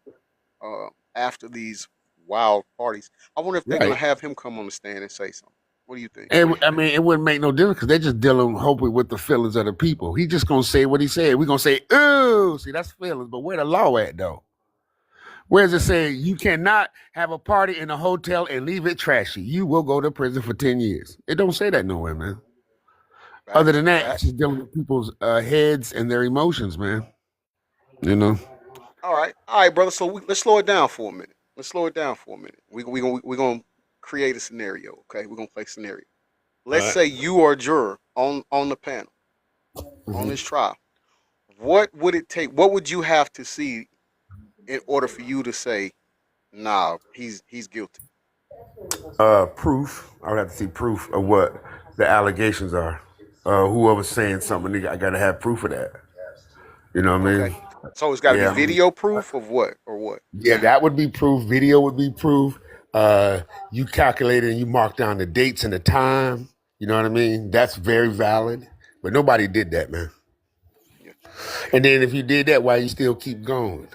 uh, after these wild parties. I wonder if they're gonna Right. have him come on the stand and say something. What do you think? And I mean, it wouldn't make no difference because they're just dealing, hopefully, with the feelings of the people. He just gonna say what he said. We're gonna say, "Oh, see, that's feelings." But where the law at though? Where's it Yeah. saying you cannot have a party in a hotel and leave it trashy? You will go to prison for 10 years. It don't say that nowhere, man. Other Facts. than that, it's Facts. just dealing with people's heads and their emotions, man. You know. All right, brother. So let's slow it down for a minute. Let's slow it down for a minute. We gonna create a scenario. Okay, we're gonna play scenario. All Let's right. say you are a juror on the panel on Mhm. this trial. What would it take? What would you have to see in order for you to say, "Nah, he's guilty"? Proof. I would have to see proof of what the allegations are. Whoever's saying something, I got to have proof of that. You know what I Okay, mean? so it's got to be Yeah, I mean, video proof of what or what? yeah, that would be proof. Video would be proof. You calculated and you marked down the dates and the time. You know what I mean? That's very valid. But nobody did that, man. Yeah, And then if you did that, why you still keep going?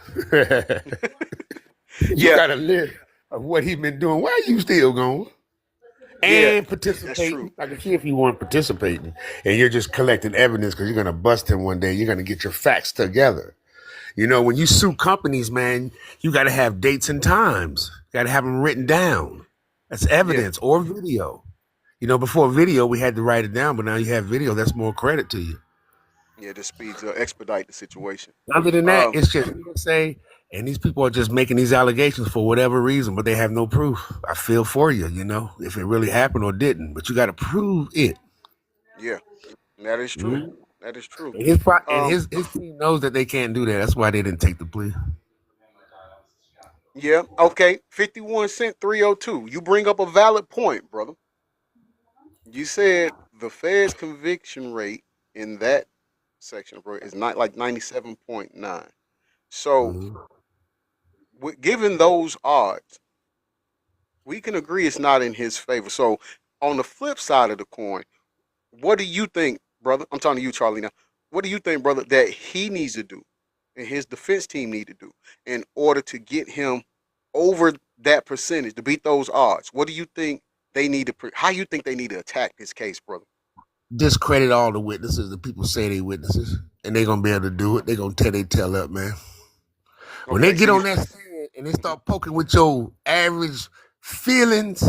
You yeah, got a list of what he been doing. Why you still going? yeah. And That's true. participating. I can see if you weren't participating and you're just collecting evidence because you're going to bust him one day. You're going to get your facts together. When you sue companies, man, you got to have dates and times. Got to have them written down. That's Yeah, evidence or video. Before video, we had to write it down, but now you have video. That's more credit to you. yeah. This speeds expedite the situation. Other than that, Um, it's just hearsay, and these people are just making these allegations for whatever reason, but they have no proof. I feel for you, if it really happened or didn't, but you got to prove it. yeah, that is true. Mhm. That is true. And his pro- and Um, his team knows that they can't do that. That's why they didn't take the plea. yeah. Okay. 51 cent 302. You bring up a valid point, brother. You said the Fed's conviction rate in that section, bro, is not like 97.9. So, Mhm. given those odds, we can agree it's not in his favor. So, on the flip side of the coin, what do you think, brother? I'm talking to you, Charlie. Now, what do you think, brother, that he needs to do and his defense team need to do in order to get him over that percentage to beat those odds? What do you think they need to? How you think they need to attack this case, brother? discredit all the witnesses. The people say they witnesses, and they're gonna be able to do it. They're gonna tear their tail up, man. When they Okay, so get you on that stand and they start poking with your average feelings,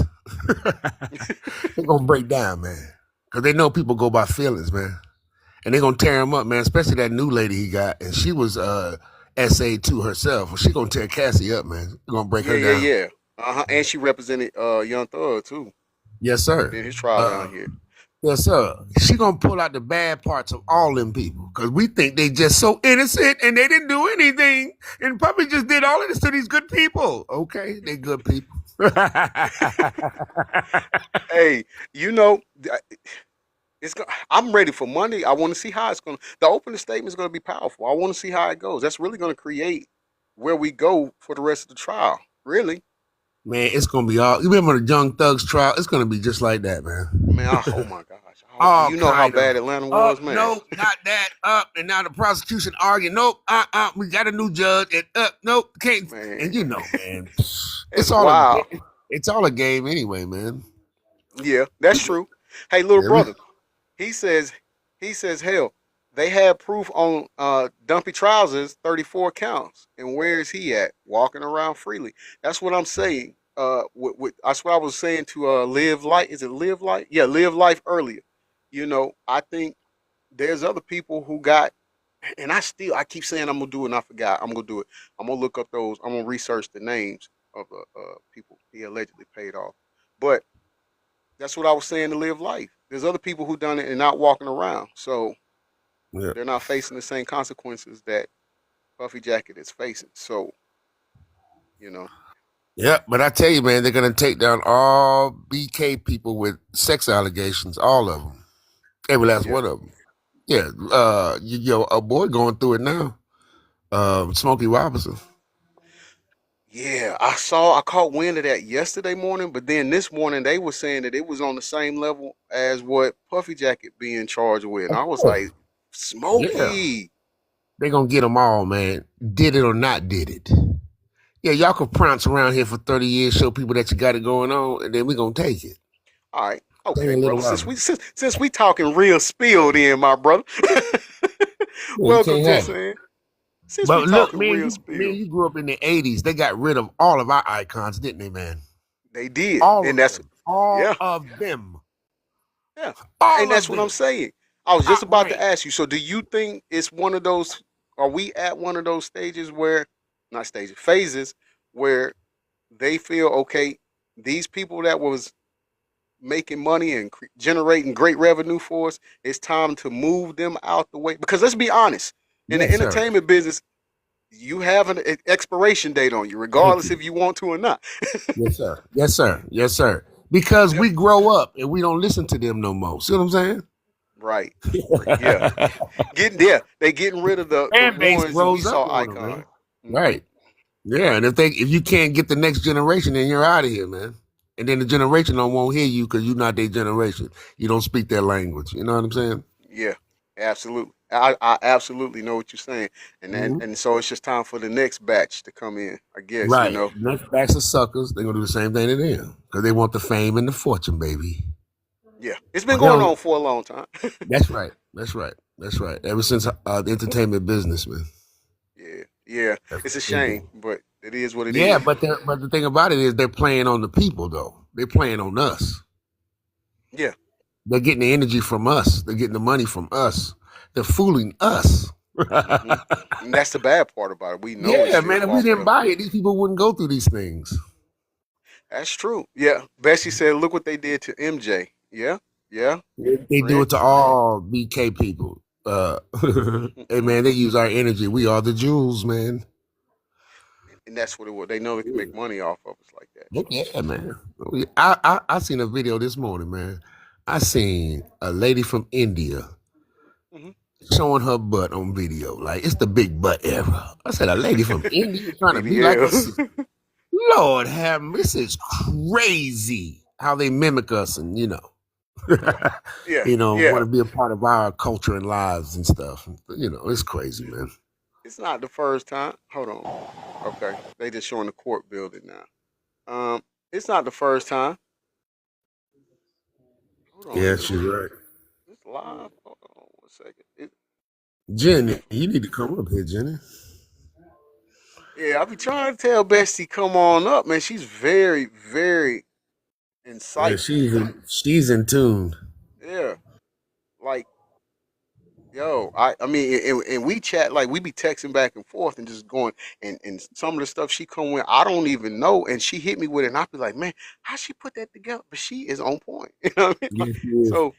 they're gonna break down, man. Because they know people go by feelings, man. And they're gonna tear him up, man. Especially that new lady he got. And she was SA2 herself. Well, she gonna tear Cassie up, man. They're gonna break her down. yeah. And she represented Young Thug too. Yes, sir. Did his trial down here. Yes, sir. She gonna pull out the bad parts of all them people. Cause we think they just so innocent and they didn't do anything. And Puppy just did all of this to these good people. Okay, they good people. Hey, you know, I'm ready for Monday. I want to see how it's going to. The opening statement is going to be powerful. I want to see how it goes. That's really going to create where we go for the rest of the trial. Really, Man, it's gonna be all. You remember the Young Thugs trial? It's gonna be just like that, man. man. Oh my gosh. All You know how kind of bad Atlanta was, man. no, not that. Up and now the prosecution arguing. Nope. We got a new judge. And nope, can't. Man, And you know, man, it's wild. it's all a game anyway, man. Yeah, that's true. Hey, little Yeah, brother. He says, hell, they had proof on Dumpy Trousers, 34 counts. And where is he at? Walking around freely. That's what I'm saying. That's what I was saying to Live Life. Is it Live Life? Yeah, Live Life earlier. You know, I think there's other people who got, and I keep saying I'm gonna do it, and I forgot. I'm gonna do it. I'm gonna look up those. I'm gonna research the names of the people he allegedly paid off. But that's what I was saying to Live Life. There's other people who done it and not walking around, so yeah, they're not facing the same consequences that Puffy Jacket is facing. So, you know, yeah. But I tell you, man, they're gonna take down all BK people with sex allegations, all of them, every last yeah, one of them. Yeah, a boy going through it now. Smokey Robinson. yeah. I caught wind of that yesterday morning, but then this morning they were saying that it was on the same level as what Puffy Jacket being charged with, and I was like, Yeah, Smokey. they gonna get them all, man. Did it or not did it? Yeah, y'all can prance around here for 30 years, show people that you got it going on, and then we gonna take it. All right, Take okay, a little brother. while. Since we talking real spill, then my brother. Yeah, you Welcome can't to have us, it. man. Since we But look, talking real me and spill, you grew up in the 80s. They got rid of all of our icons, didn't they, man? they did, All and of that's them. All yeah, of them. yeah, and All that's of what I'm them. saying. I was just about to Outright. ask you. So, do you think it's one of those? Are we at one of those stages where, not stages, phases where they feel okay? These people that was making money and generating great revenue for us, it's time to move them out the way. Because let's be honest, in the Yes, sir. entertainment business, you have an expiration date on you, Thank regardless you. if you want to or not. Yes, sir. Yes, sir. Yes, sir. Because Yep. we grow up and we don't listen to them no more. See what I'm saying? Right. Yeah. Getting there. They getting rid of the Fan base ones that we grows up saw on them, man. icon. Hmm. Right. Yeah, and if you can't get the next generation, then you're out of here, man. And then the generation don't won't hear you because you're not their generation. You don't speak their language. You know what I'm saying? Yeah. Absolutely. I absolutely know what you're saying. Mhm. And so it's just time for the next batch to come in, I guess, you Right. know. Next batch of suckers, they're gonna do the same thing to them because they want the fame and the fortune, baby. Yeah. It's been But they going don't. on for a long time. That's right. That's right. That's right. Ever since the entertainment business, man. Yeah. Yeah. That's It's a what they shame, do. but it is what it Yeah, is. but the thing about it is they're playing on the people though. They're playing on us. Yeah. They're getting the energy from us. They're getting the money from us. They're fooling us. Hmm. And that's the bad part about it. We know it's Yeah, still man. If we false didn't evidence. buy it, these people wouldn't go through these things. That's true. Yeah. Bessie said, look what they did to MJ. Yeah. Yeah. They do Red. it to all BK people. Hey man, they use our energy. We are the jewels, man. And that's what it was. They know they can make money off of us like that. Look, So, yeah, man. I seen a video this morning, man. I seen a lady from India hmm showing her butt on video. Like it's the big butt era. I said, a lady from India trying to be like BBL. a Lord have mercy. This is crazy how they mimic us and Yeah. want Yeah. to be a part of our culture and lives and stuff. It's crazy, man. It's not the first time. Hold on. Okay. They just showing the court building now. It's not the first time. Hold on Yeah, here. she's right. There's a live? Hold on 1 second. Jenny, you need to come up here, Jenny. Yeah, I be trying to tell Bestie come on up, man. She's very, very Yeah, insightful. she's in tune. Yeah, like yo, I mean, and we chat like we be texting back and forth and just going and some of the stuff she come with, I don't even know, and she hit me with it, and I be like, man, how she put that together? But she is on point. You know what I mean? Like, Yeah, she is. so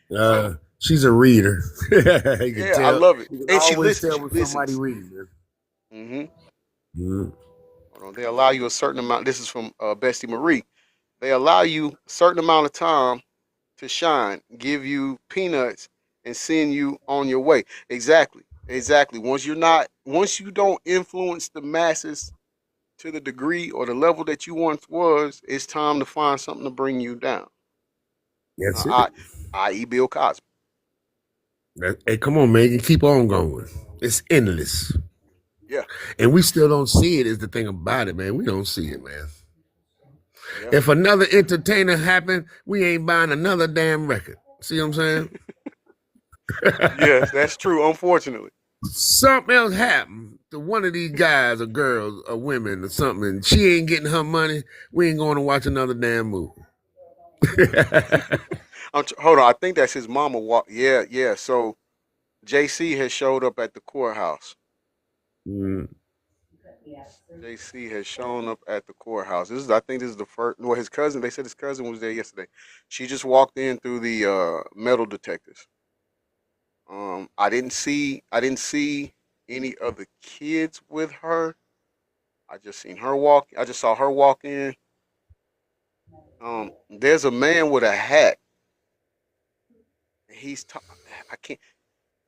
She's a reader. You can yeah, I tell. love it, You can and she always listens. tell She when somebody listens. reads. Mm-hmm. Mm. Hold on, they allow you a certain amount. This is from Bestie Marie. They allow you a certain amount of time to shine, give you peanuts, and send you on your way. Exactly. Exactly. Once you don't influence the masses to the degree or the level that you once was, it's time to find something to bring you down. That's it. I.e. Bill Cosby. Hey, come on, man. You keep on going. It's endless. Yeah. And we still don't see it is the thing about it, man. We don't see it, man. Yeah. If another entertainer happened, we ain't buying another damn record. See what I'm saying? Yes, that's true, unfortunately. Something else happened to one of these guys or girls or women or something, and she ain't getting her money, we ain't going to watch another damn movie. Hold on, I think that's his mama walk. Yeah, yeah. So JC has showed up at the courthouse. Mm. JC has shown up at the courthouse. I think this is the first. Well, his cousin. They said his cousin was there yesterday. She just walked in through the metal detectors. I didn't see any of the kids with her. I just seen her walk. I just saw her walk in. There's a man with a hat. I can't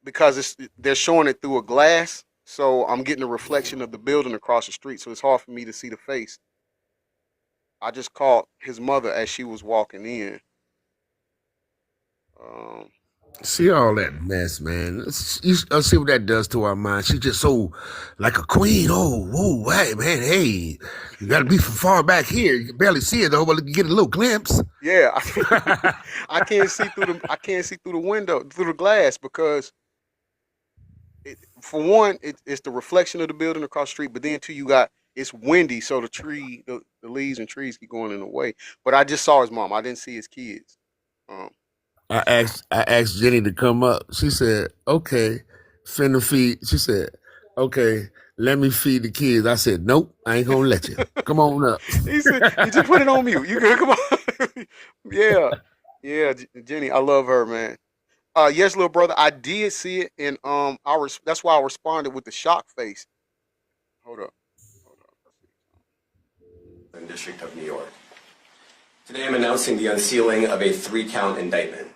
because they're showing it through a glass, so I'm getting a reflection of the building across the street. So it's hard for me to see the face. I just caught his mother as she was walking in. Um, See all that mess, man. Let's see what that does to our mind. She's just so like a queen. Oh, whoa, hey, man, hey, you got to be from far back here. You can barely see it though, but you can get a little glimpse. yeah, I can't see through the window through the glass because for one, it's the reflection of the building across the street. But then two, it's windy, so the leaves and trees keep going in the way. But I just saw his mom. I didn't see his kids. Um, I asked Jenny to come up. She said, "Okay, finna feed." She said, "Okay, let me feed the kids." I said, "Nope, I ain't gonna let you. Come on up." he said, "You just put it on mute. You good? Come on." Yeah, yeah, Jenny, I love her, man. Yes, little brother, I did see it, and that's why I responded with the shock face. Hold up, hold up. District of New York. Today I'm announcing the unsealing of a 3-count indictment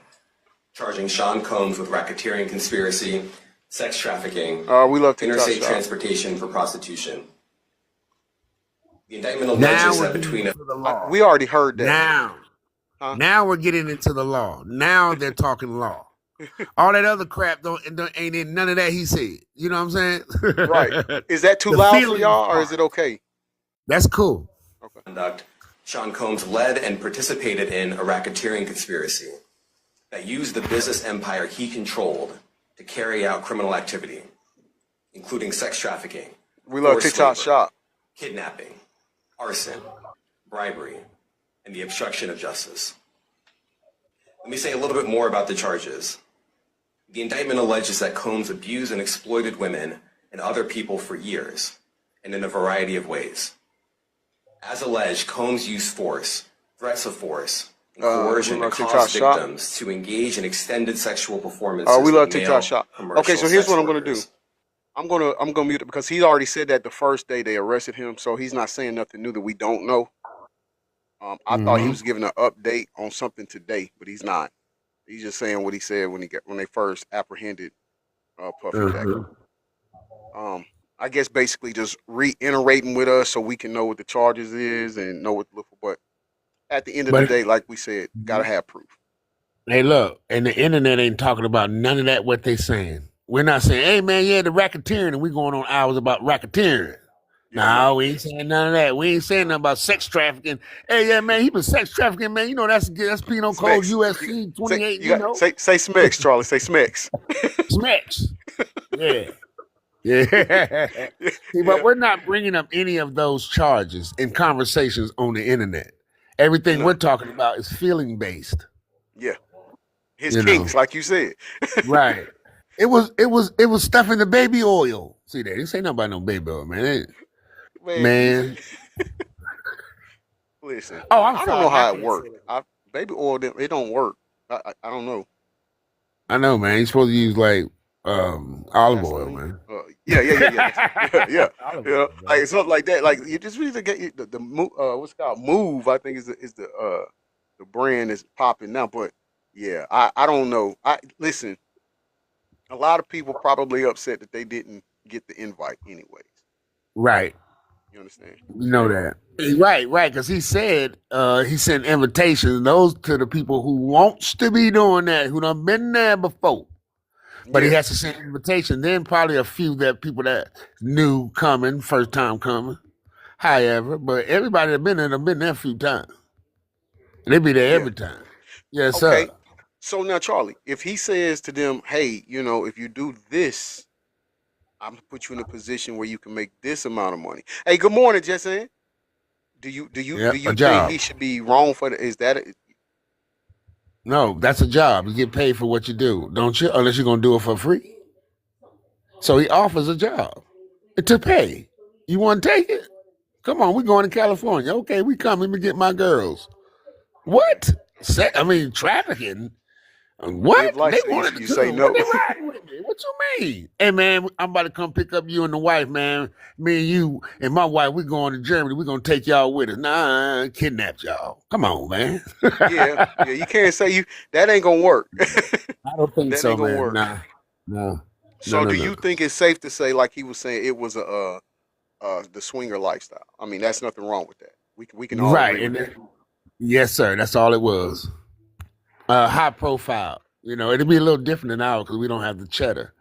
charging Sean Combs with racketeering conspiracy, sex trafficking, we love interstate transportation for prostitution. The indictment alleges that between we already heard that. Now we're getting into the law. Now they're talking law. All that other crap ain't in none of that he said. You know what I'm saying? Right. Is that too loud for y'all, or is it okay? That's cool. Okay. Conduct. Sean Combs led and participated in a racketeering conspiracy that used the business empire he controlled to carry out criminal activity, including sex trafficking, we love TikTok shop, kidnapping, arson, bribery, and the obstruction of justice. Let me say a little bit more about the charges. The indictment alleges that Combs abused and exploited women and other people for years, and in a variety of ways. As alleged, Combs used force, threats of force, and coercion to cause victims to engage in extended sexual performances. We love TikTok shop. Okay, so here's what I'm going to do. I'm gonna mute it because he already said that the first day they arrested him, so he's not saying nothing new that we don't know. I thought he was giving an update on something today, but he's not. He's just saying what he said when they first apprehended Puffy Jack. I guess basically just reiterating with us so we can know what the charges is and know what to look for. But at the end of the day, like we said, gotta have proof. Hey, look, and the internet ain't talking about none of that. What they saying? We're not saying, "Hey, man, yeah, the racketeering," and we going on hours about racketeering. Yeah, no. No, we ain't saying none of that. We ain't saying nothing about sex trafficking. Hey, yeah, man, he was sex trafficking, man. You know that's penal code Smex. USC Say 28. you You got know, say Smex, Charlie. Say Smex. Smex. Yeah, yeah. See, but Yeah. we're not bringing up any of those charges in conversations on the internet. Everything No. we're talking about is feeling based. Yeah. His You know, kinks, like you said. right? It was stuff in the baby oil. See, they didn't say nothing about no baby oil, man. Man, Man. listen. Oh, I'm I don't know sorry. I how it can't say worked. that. Baby oil, it don't work. I don't know. I know, man. You're supposed to use like olive oil, Vaseline. man. Yeah. Yeah. Olive You know, oil, like man. something like that. Like you just need to get what's it called Move. I think is the brand is popping now. But yeah, I don't know. I listen. A lot of people probably upset that they didn't get the invite anyways. Right. You understand? You know that. Right, because he said he sent invitations, those to the people who wants to be doing that, who done been there before. But he Yeah. has to send invitation. Then probably a few that people that knew coming, first time coming. However, but everybody that been there done been there a few times. They be there Yeah. every time. Yes, sir. Okay. So now, Charlie, if he says to them, "Hey, if you do this, I'm gonna put you in a position where you can make this amount of money." Hey, good morning, Jesse. Do you do you do Yep, a you think job. he should be wrong for the? Is that No, that's a job. You get paid for what you do, don't you? Unless you're gonna do it for free. So he offers a job to pay. You want to take it? Come on, we going to California. Okay, we come. Let me get my girls. okay? What? Trafficking. Live What? life, They so wanted to you do say it. What no. they riding with me? What you mean? Hey man, I'm about to come pick up you and the wife, man. Me and you and my wife, we going to Germany. We gonna take y'all with us. Nah, kidnap y'all. Come on, man. Yeah, yeah. You can't say you that ain't gonna work. I don't think That so, ain't gonna man. work. Nah, no, no, So, no, do no. you think it's safe to say, like he was saying, it was the swinger lifestyle? I mean, that's nothing wrong with that. We can all agree Right, with and that. yes, sir. That's all it was. High profile. It'd be a little different than ours because we don't have the cheddar.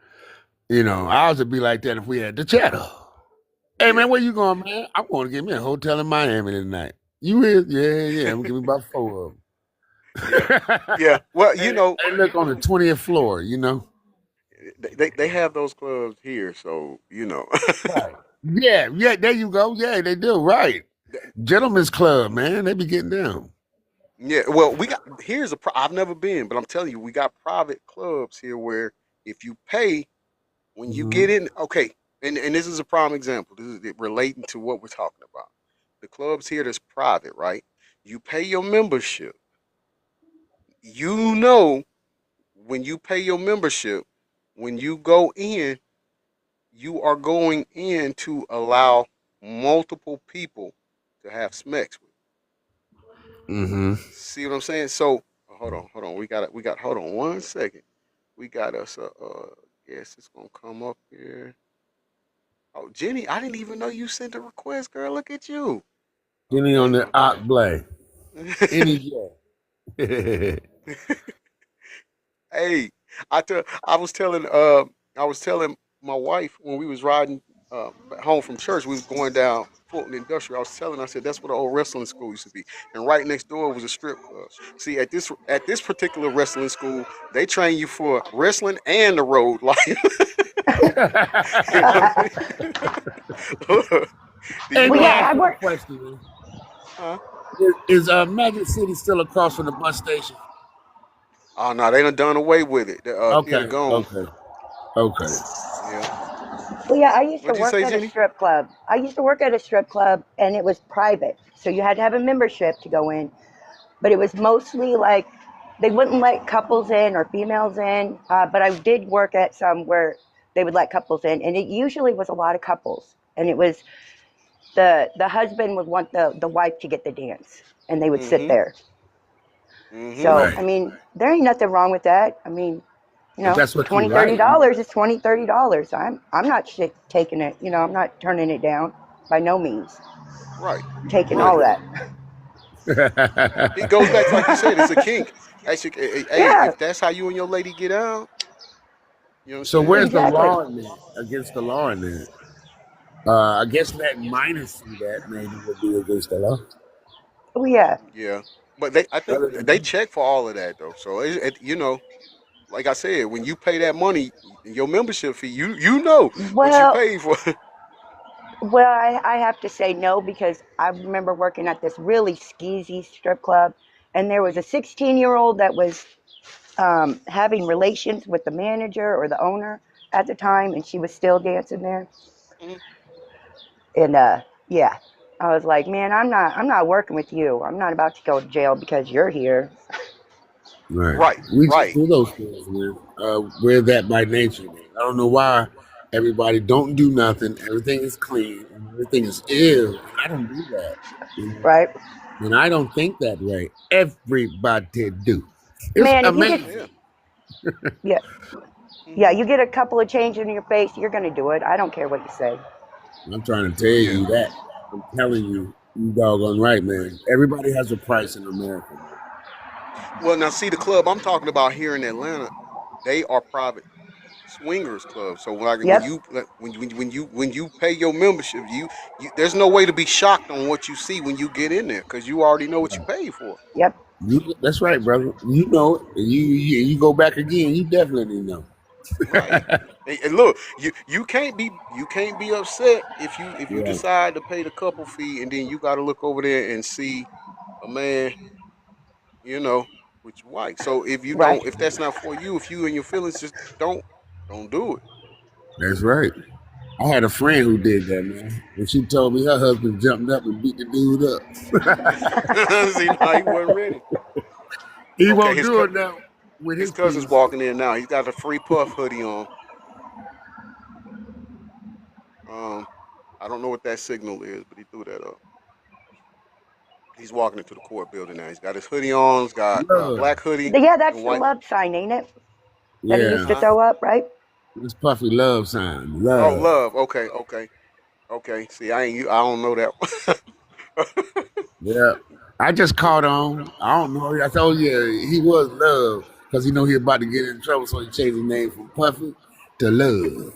Ours would be like that if we had the cheddar. Hey Yeah, man, where you going, man? I'm going to get me a hotel in Miami tonight. You is? Yeah. I'm gonna give me about 4 of yeah, them. yeah. Well, They look on the 20th floor. they have those clubs here, so Right. Yeah. There you go. Yeah, they do. Right. Gentlemen's Club, man. They be getting down. Yeah, well, I've never been, but I'm telling you, we got private clubs here where if you pay when you Hmm. get in, okay, and this is a prime example. This is it relating to what we're talking about. The clubs here that's private, right? You pay your membership. You know when you pay your membership, when you go in, you are going in to allow multiple people to have smecks with. Hmm. See what I'm saying? So hold on. We got. Hold on one second. We got us a. Yes, it's gonna come up here. Oh, Jenny, I didn't even know you sent a request, girl. Look at you. Any on Okay. the Art Blay. Any yeah. Hey, I was telling my wife when we was riding back home from church, we was going down Fulton Industrial. I was telling her, I said that's what the old wrestling school used to be, and right next door was a strip club. See, at this particular wrestling school, they train you for wrestling and the road life. You know what I mean? Do Hey, you Well, know man, yeah, how? I ask you a work. question, man. Huh? Is Magic City still across from the bus station? Oh no, they done away with it. It'll Okay, gone. okay, okay. Yeah. Well, yeah, I used to What'd you work say, at a Jenny? strip club. I used to work at a strip club, and it was private, so you had to have a membership to go in. But it was mostly like they wouldn't let couples in or females in. But I did work at some where they would let couples in, and it usually was a lot of couples. And it was the husband would want the wife to get the dance, and they would sit Mm-hmm. there. Mm-hmm. So I Right. mean, there ain't nothing wrong with that. I mean, If that's what you 20 30 like. dollars is 20 $30. I'm not taking it. I'm not turning it down by no means. Right. Taking Right. all that. It goes back to like you said, it's a kink. Actually, hey, Yeah, if that's how you and your lady get out, you So understand? where's the exactly. law in there against the law in there? I guess that minus see that maybe would be against the law. Oh yeah. Yeah, but I think Other than they that, check for all of that though. So like I said, when you pay that money, your membership fee, you know what you Well, paid for. I have to say no because I remember working at this really skeezy strip club, and there was a 16-year-old that was having relations with the manager or the owner at the time, and she was still dancing there. Mhm. And yeah, I was like, man, I'm not working with you. I'm not about to go to jail because you're here. right? Right, We just right. do those things, man. We're that by nature, man. I don't know why everybody don't do nothing. Everything is clean and everything is ill, and I don't do that. You know, Right, and I don't think that way. Everybody do. It's man. If you get Yeah. amazing. yeah, yeah, Hmm. you get a couple of changes in your face, you're gonna do it. I don't care what you say. I'm trying to tell Yeah. you that. I'm telling you, you doggone right, man. Everybody has a price in America, man. Well, now see the club I'm talking about here in Atlanta, they are private swingers clubs. So like when Yep, you when you pay your membership, you there's no way to be shocked on what you see when you get in there because you already know what you paid for. yep. That's right, brother. You know it. And you go back again. You definitely know. Right. And look, you can't be upset if you Yeah, decide to pay the couple fee and then you got to look over there and see a man, you know, with your wife. So Right. if that's not for you, if you and your feelings just don't do it. that's right. I had a friend who did that, man. And she told me her husband jumped up and beat the dude up. See, now he wasn't ready. He Okay, won't do it now with his his cousin's piece. walking in now. He's got a free puff hoodie on. Um, I don't know what that signal is, but he threw that up. He's walking into the court building now. He's got his hoodie on. He's got Love. black hoodie Yeah, that's and the white. love sign, ain't it? That he used Yeah. to Huh? throw up, right? This puffy love sign. Oh, Love. love. Okay, okay, okay. See, I don't know that. Yeah. I just caught on. I don't know. I told you he was love because he know he about to get in trouble, so he changed his name from Puffy to Love.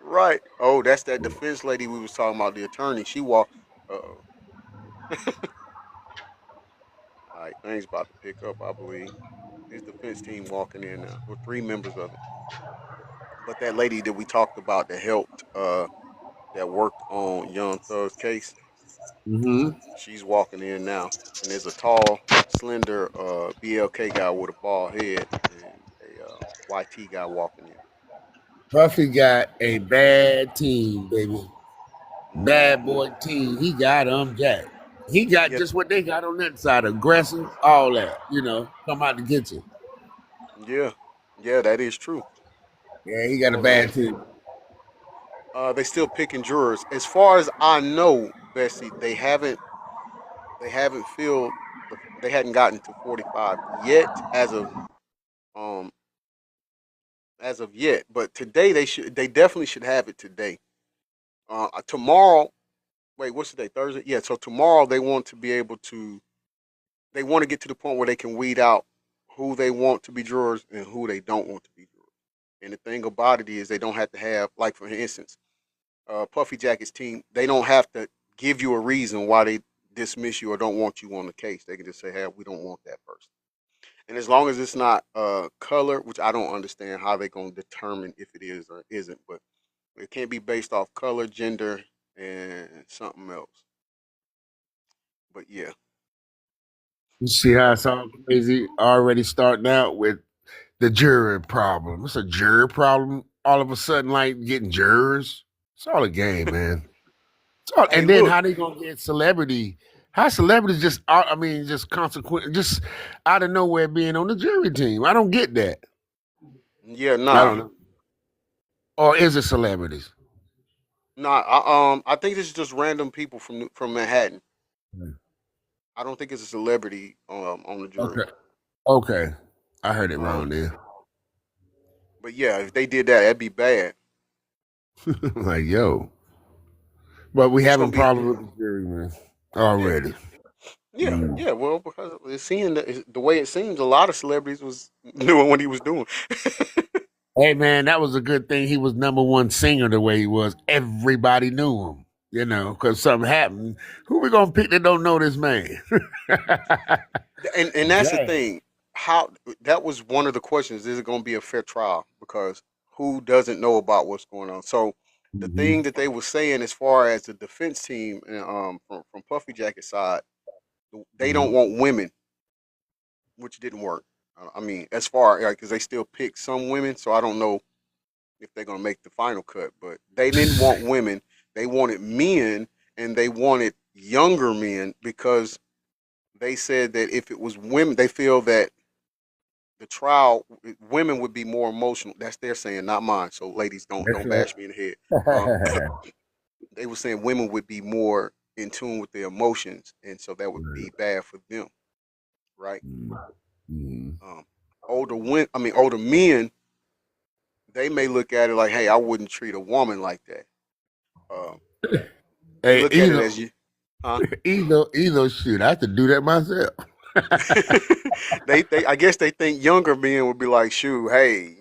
Right. Oh, that's that defense lady we was talking about. The attorney. She walked. Oh. All right. Things about to pick up. I believe his defense team walking in now. With three members of it. But that lady that we talked about that helped. That worked on Young Thug's case. Mm-hmm. She's walking in now, and there's a tall, slender BLK guy with a bald head and a YT guy walking in. Puffy got a bad team, baby. Bad Hmm. boy team. He got Jack. He got Yeah, just what they got on that side. Aggressive, all that. Come out to get you. yeah, yeah. That is true. Yeah, he got a Hold on. bad team. They still picking jurors. As far as I know, Bessie, they haven't filled they hadn't gotten to 45 yet um as of yet. But today they definitely should have it today. Tomorrow, wait, what's the day? Thursday? Yeah. So tomorrow they want to get to the point where they can weed out who they want to be jurors and who they don't want to be jurors. And the thing about it is they don't have to have, like for instance, Puffy Jacket's team, they don't have to give you a reason why they dismiss you or don't want you on the case. They can just say, hey, we don't want that person. And as long as it's not color, which I don't understand how they're going to determine if it is or isn't, but it can't be based off color, gender, and something else. But yeah, You see how it's all crazy already starting out with the jury problem. It's a jury problem. All of a sudden, like getting jurors. It's all a game, man. hey, And then look, how they gonna get celebrity? How celebrities just I mean just consequent just out of nowhere being on the jury team? I don't get that. yeah, I nah, don't know. Or is it celebrities? nah. I think this is just random people from Manhattan. Hmm. I don't think it's a celebrity on the jury. Okay. Okay. I heard it wrong Um, there. but yeah, if they did that, that'd be bad. Like, yo. But we It's gonna having be problems with the jury, man. yeah, Already. yeah, Mm. yeah. Well, because the way it seems, a lot of celebrities was doing what he was doing. Hey man, that was a good thing. He was number one singer the way he was. Everybody knew him, because something happened. Who we gonna pick that don't know this man? And that's the Dang. thing. How that was one of the questions. Is it going to be a fair trial? Because who doesn't know about what's going on? So the thing Mhm. that they were saying, as far as the defense team, from Puffy Jacket side, they don't Mhm. want women, which didn't work. I mean, as far because they still pick some women, so I don't know if they're going to make the final cut. But they didn't want women. They wanted men, and they wanted younger men because they said that if it was women, they feel that the trial, women would be more emotional. That's their saying, not mine. So ladies, That's don't right. bash me in the head. Um, they were saying women would be more in tune with their emotions, and so that would be bad for them, right? Mhm. Um, older men, they may look at it like, hey, I wouldn't treat a woman like that. Um, they Hey, look at it as you, huh? either shoot, I have to do that myself. I guess they think younger men would be like, shoot, hey,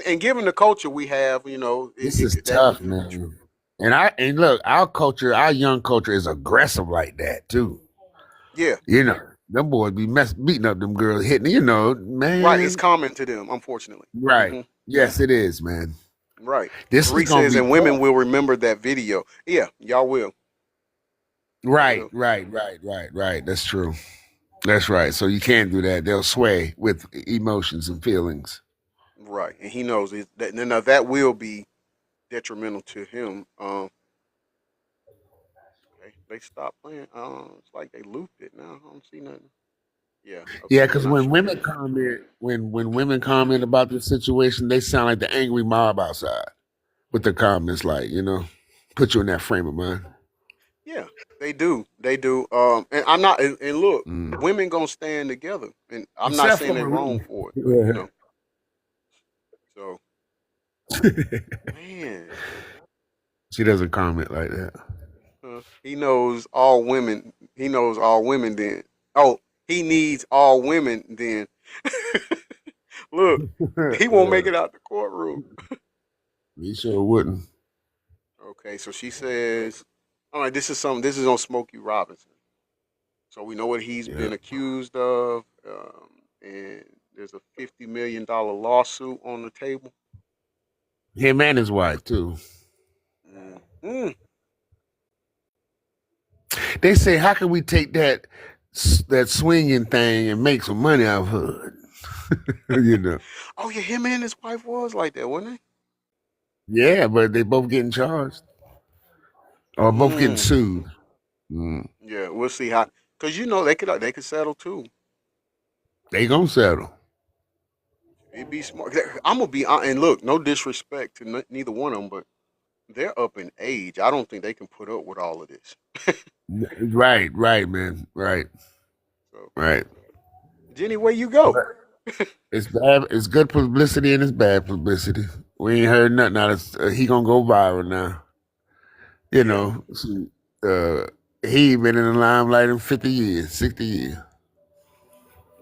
and given the culture we have, This is that tough, could be true. man. And look, our culture, our young culture is aggressive like that too. Yeah, Them boys be beating up them girls, hitting, right. It's man. common to them, unfortunately. Right. Hmm. Yes, it is, man. Right. This is Marie gonna says, be and women tough. will remember that video. Yeah, y'all will. Y'all Right, will. right, right, right, right. That's true. That's right. So you can't do that. They'll sway with emotions and feelings. Right. And he knows it, that. Now that will be detrimental to him. Okay, they stopped playing. It's like they looped it now. I don't see nothing. Yeah. Yeah, Okay, they're because not when showing women it. comment, when women comment about this situation, they sound like the angry mob outside with the comments, like put you in that frame of mind. Yeah, they do. They do. And I'm not. And look, Mm. women gonna stand together, and I'm not Except saying for they're wrong Marie. for it, but Yeah. So man, She doesn't comment like that. he knows all women. He knows all women. Then, oh, he needs all women. Then, look, he won't make it out the courtroom. He sure wouldn't. Okay, so she says, all right, this is something. This is on Smokey Robinson. So we know what he's Yeah. been accused of, and there's a $50 million lawsuit on the table. Him and his wife too. Mm. They say, how can we take that swinging thing and make some money out of it? you know. Oh yeah, him and his wife was like that, wasn't Yeah, but they both getting charged or they? both getting sued. Yeah, we'll see how. Cause they could settle too. They gonna settle. It'd be smart. I'm gonna be and look, no disrespect to neither one of them, but they're up in age. I don't think they can put up with all of this. Right, right, man. Right, So, right. Jenny, where you go? It's bad. It's good publicity and it's bad publicity. We ain't heard nothing. Now he gonna go viral now. You Yeah, know, see, uh, he been in the limelight in 50 years, 60 years.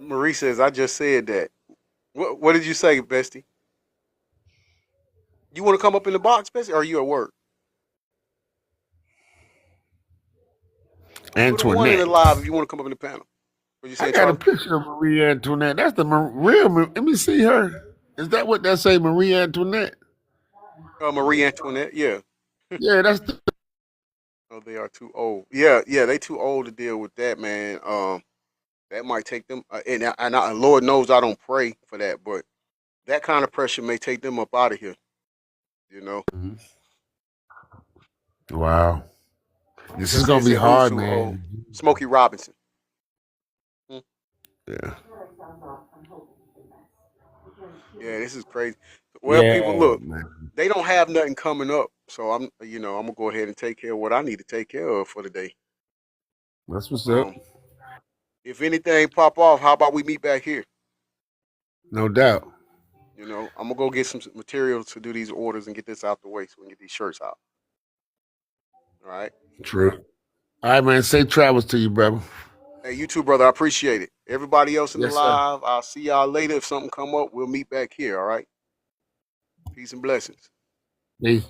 Marie says I just said that. What did you say, Bestie? You want to come up in the box, Bestie? Or are you at work? Put a one in the Antoinette. live if you want to come up in the panel. What you I saying, got a Charlie? picture of Marie Antoinette. That's the real. Let me see her. Is that what that say, Marie Antoinette? Marie Antoinette. Yeah. Yeah, that's the. Oh, they are too old. Yeah, yeah, they too old to deal with that, man. That might take them, Lord knows I don't pray for that, but that kind of pressure may take them up out of here. You know, Wow, this is gonna Bessie be said, "Who's hard, too old?" man. Smokey Robinson. Hmm. Yeah, Yeah, this is crazy. Well, people, yeah, look, man. they don't have nothing coming up, so I'm gonna go ahead and take care of what I need to take care of for the day. That's what's up. Um, if anything pop off, how about we meet back here? No doubt. I'm gonna go get some material to do these orders and get this out the way so we can get these shirts out. All right. True. All right, man. Safe travels to you, brother. Hey, you too, brother. I appreciate it. Everybody else in the Yes, sir. live, I'll see y'all later. If something come up, we'll meet back here. All right. Peace and blessings. Peace.